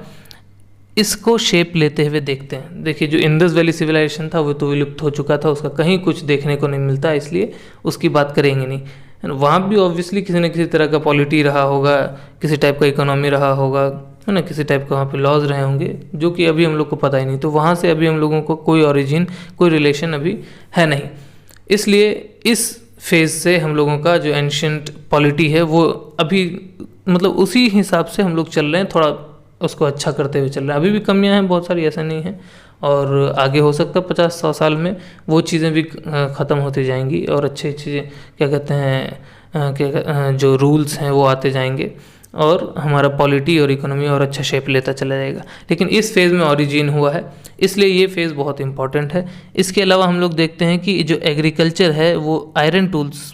Speaker 3: इसको शेप लेते हुए देखते हैं। देखिए जो इंडस वैली सिविलाइजेशन था वो तो विलुप्त हो चुका था, उसका कहीं कुछ देखने को नहीं मिलता, इसलिए उसकी बात करेंगे नहीं। वहाँ भी ऑब्वियसली किसी न किसी तरह का पॉलिटी रहा होगा, किसी टाइप का इकोनॉमी रहा होगा, है ना, किसी टाइप का वहाँ पे लॉज रहे होंगे जो कि अभी हम लोग को पता ही नहीं। तो वहाँ से अभी हम लोगों को कोई ओरिजिन, कोई रिलेशन अभी है नहीं। इसलिए इस फेज़ से हम लोगों का जो एंशियंट पॉलिटी है वो अभी मतलब उसी हिसाब से हम लोग चल रहे हैं, थोड़ा उसको अच्छा करते हुए चल रहे हैं। अभी भी कमियां हैं बहुत सारी, ऐसा नहीं है, और आगे हो सकता है 50-100 साल में वो चीज़ें भी ख़त्म होती जाएंगी और अच्छी चीज़ें क्या कहते हैं जो रूल्स हैं वो आते जाएंगे और हमारा पॉलिटी और इकोनॉमी और अच्छा शेप लेता चला जाएगा। लेकिन इस फेज़ में ओरिजिन हुआ है, इसलिए ये फेज़ बहुत इंपॉर्टेंट है। इसके अलावा हम लोग देखते हैं कि जो एग्रीकल्चर है वो आयरन टूल्स,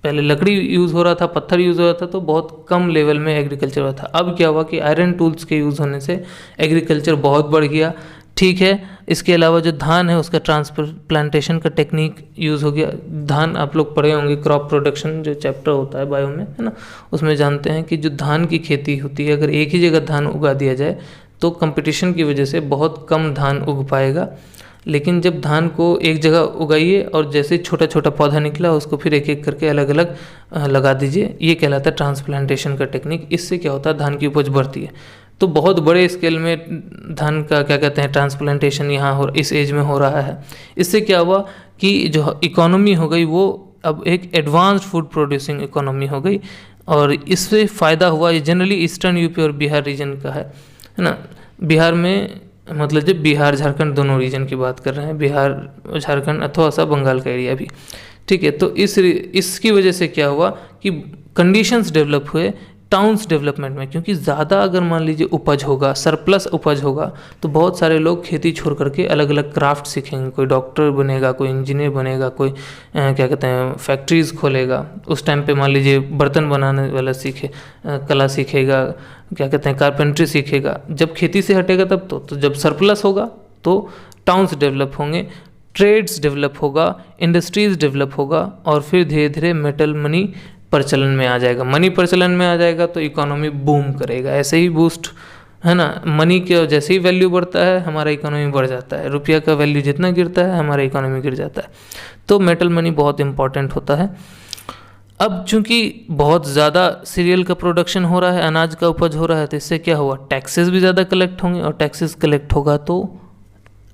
Speaker 3: पहले लकड़ी यूज़ हो रहा था, पत्थर यूज़ हो रहा था, तो बहुत कम लेवल में एग्रीकल्चर हुआ था। अब क्या हुआ कि आयरन टूल्स के यूज़ होने से एग्रीकल्चर बहुत बढ़ गया, ठीक है। इसके अलावा जो धान है उसका ट्रांसप्लांटेशन का टेक्निक यूज़ हो गया। धान आप लोग पढ़े होंगे, क्रॉप प्रोडक्शन जो चैप्टर होता है बायो में, है ना, उसमें जानते हैं कि जो धान की खेती होती है, अगर एक ही जगह धान उगा दिया जाए तो कंपटीशन की वजह से बहुत कम धान उग पाएगा। लेकिन जब धान को एक जगह उगाइए और जैसे छोटा छोटा पौधा निकला उसको फिर एक एक करके अलग अलग लगा दीजिए, ये कहलाता है ट्रांसप्लांटेशन का टेक्निक। इससे क्या होता है, धान की उपज बढ़ती है। तो बहुत बड़े स्केल में धान का क्या कहते हैं ट्रांसप्लांटेशन यहाँ इस एज में हो रहा है। इससे क्या हुआ कि जो इकोनॉमी हो गई वो अब एक एडवांस्ड फूड प्रोड्यूसिंग इकोनॉमी हो गई, और इससे फ़ायदा हुआ। ये जनरली ईस्टर्न यूपी और बिहार रीजन का है ना। बिहार में मतलब जब बिहार झारखंड दोनों रीजन की बात कर रहे हैं, बिहार झारखंड अथवा सा बंगाल का एरिया भी, ठीक है। तो इसकी वजह से क्या हुआ कि कंडीशंस डेवलप हुए टाउन्स डेवलपमेंट में, क्योंकि ज़्यादा अगर मान लीजिए उपज होगा, सरप्लस उपज होगा, तो बहुत सारे लोग खेती छोड़ करके अलग अलग क्राफ्ट सीखेंगे। कोई डॉक्टर बनेगा, कोई इंजीनियर बनेगा, कोई क्या कहते हैं फैक्ट्रीज़ खोलेगा। उस टाइम पे मान लीजिए बर्तन बनाने वाला कला सीखेगा, क्या कहते हैं कारपेंट्री सीखेगा। जब खेती से हटेगा तब तो जब सरप्लस होगा तो टाउन्स डेवलप होंगे, ट्रेड्स डेवलप होगा, इंडस्ट्रीज़ डेवलप होगा, और फिर धीरे धीरे मेटल मनी प्रचलन में आ जाएगा। मनी प्रचलन में आ जाएगा तो इकोनॉमी बूम करेगा। ऐसे ही बूस्ट है ना, मनी के जैसे ही वैल्यू बढ़ता है हमारा इकोनॉमी बढ़ जाता है, रुपया का वैल्यू जितना गिरता है हमारा इकोनॉमी गिर जाता है। तो मेटल मनी बहुत इंपॉर्टेंट होता है। अब चूंकि बहुत ज़्यादा सीरियल का प्रोडक्शन हो रहा है, अनाज का उपज हो रहा है, तो इससे क्या हुआ, टैक्सेस भी ज़्यादा कलेक्ट होंगे, और टैक्सेस कलेक्ट होगा तो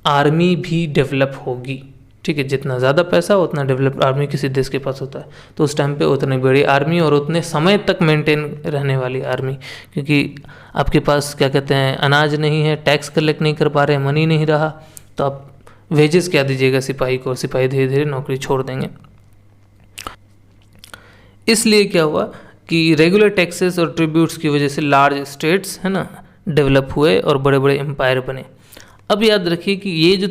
Speaker 3: आर्मी भी डेवलप होगी। ठीक है, जितना ज़्यादा पैसा उतना डेवलप आर्मी किसी देश के पास होता है, तो उस टाइम पे उतनी बड़ी आर्मी और उतने समय तक मेंटेन रहने वाली आर्मी। क्योंकि आपके पास क्या कहते हैं अनाज नहीं है, टैक्स कलेक्ट नहीं कर पा रहे, मनी नहीं रहा, तो आप वेजेस क्या दीजिएगा सिपाही को, सिपाही धीरे धीरे नौकरी छोड़ देंगे। इसलिए क्या हुआ कि रेगुलर टैक्सेस और ट्रिब्यूट्स की वजह से लार्ज स्टेट्स है ना डेवलप हुए और बड़े बड़े एम्पायर बने। अब याद रखिए कि ये जो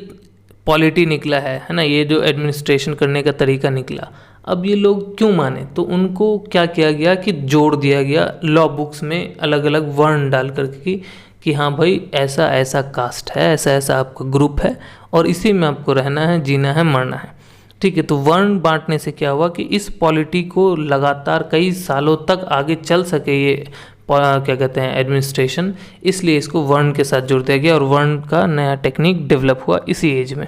Speaker 3: पॉलिटी निकला है ना, ये जो एडमिनिस्ट्रेशन करने का तरीका निकला, अब ये लोग क्यों माने, तो उनको क्या किया गया कि जोड़ दिया गया लॉ बुक्स में अलग अलग वर्ण डाल करके कि हाँ भाई ऐसा ऐसा कास्ट है, ऐसा ऐसा आपका ग्रुप है, और इसी में आपको रहना है, जीना है, मरना है। ठीक है, तो वर्ण बांटने से क्या हुआ कि इस पॉलिटी को लगातार कई सालों तक आगे चल सके ये क्या कहते हैं एडमिनिस्ट्रेशन, इसलिए इसको वर्ण के साथ जोड़ दिया गया और वर्ण का नया टेक्निक डेवलप हुआ इसी एज में।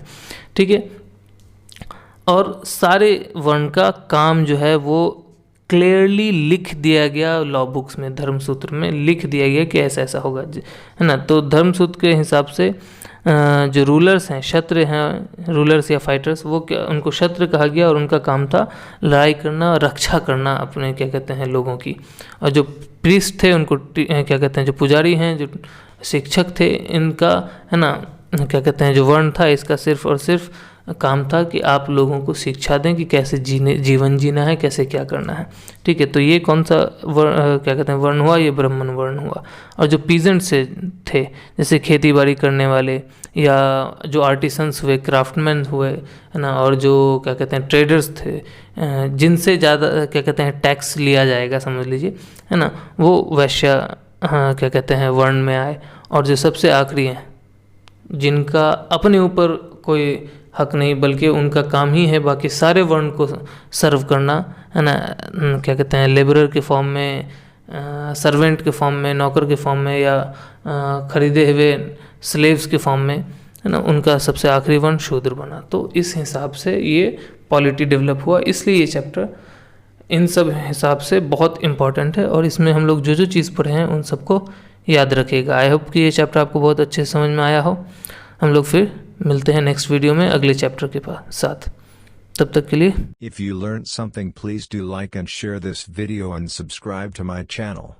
Speaker 3: ठीक है, और सारे वर्ण का काम जो है वो क्लियरली लिख दिया गया लॉ बुक्स में, धर्मसूत्र में लिख दिया गया कि ऐसा ऐसा होगा, है ना। तो धर्मसूत्र के हिसाब से जो रूलर्स हैं, क्षत्र हैं, रूलर्स या फाइटर्स, वो क्या उनको क्षत्र कहा गया, और उनका काम था लड़ाई करना, रक्षा करना अपने क्या कहते हैं लोगों की। और जो प्रीस्ट थे उनको क्या कहते हैं, जो पुजारी हैं, जो शिक्षक थे, इनका है ना क्या कहते हैं जो वर्ण था, इसका सिर्फ और सिर्फ काम था कि आप लोगों को शिक्षा दें कि कैसे जीवन जीना है, कैसे क्या करना है। ठीक है, तो ये कौन सा क्या कहते हैं वर्ण हुआ, ये ब्राह्मण वर्ण हुआ। और जो पीजेंट से थे, जैसे खेती बाड़ी करने वाले या जो आर्टिसंस हुए, क्राफ्टमैन हुए, है ना, और जो क्या कहते हैं ट्रेडर्स थे, जिनसे ज़्यादा क्या कहते हैं टैक्स लिया जाएगा समझ लीजिए, है ना, वो वैश्य क्या कहते हैं वर्ण में आए। और जो सबसे आखिरी हैं, जिनका अपने ऊपर कोई हक नहीं, बल्कि उनका काम ही है बाकी सारे वर्ण को सर्व करना, है ना, क्या कहते हैं लेबरर के फॉर्म में, सर्वेंट के फॉर्म में, नौकर के फॉर्म में, या खरीदे हुए स्लेव्स के फॉर्म में, है ना, उनका सबसे आखिरी वर्ण शूद्र बना। तो इस हिसाब से ये पॉलिटी डेवलप हुआ, इसलिए ये चैप्टर इन सब हिसाब से बहुत इम्पॉर्टेंट है, और इसमें हम लोग जो जो चीज़ पढ़े हैं उन सबको याद रखिएगा। आई होप कि ये चैप्टर आपको बहुत अच्छे से समझ में आया हो। हम लोग फिर मिलते हैं नेक्स्ट वीडियो में अगले चैप्टर के साथ, तब तक के लिए।
Speaker 2: If you learned something, please do like and share this video and subscribe to my channel.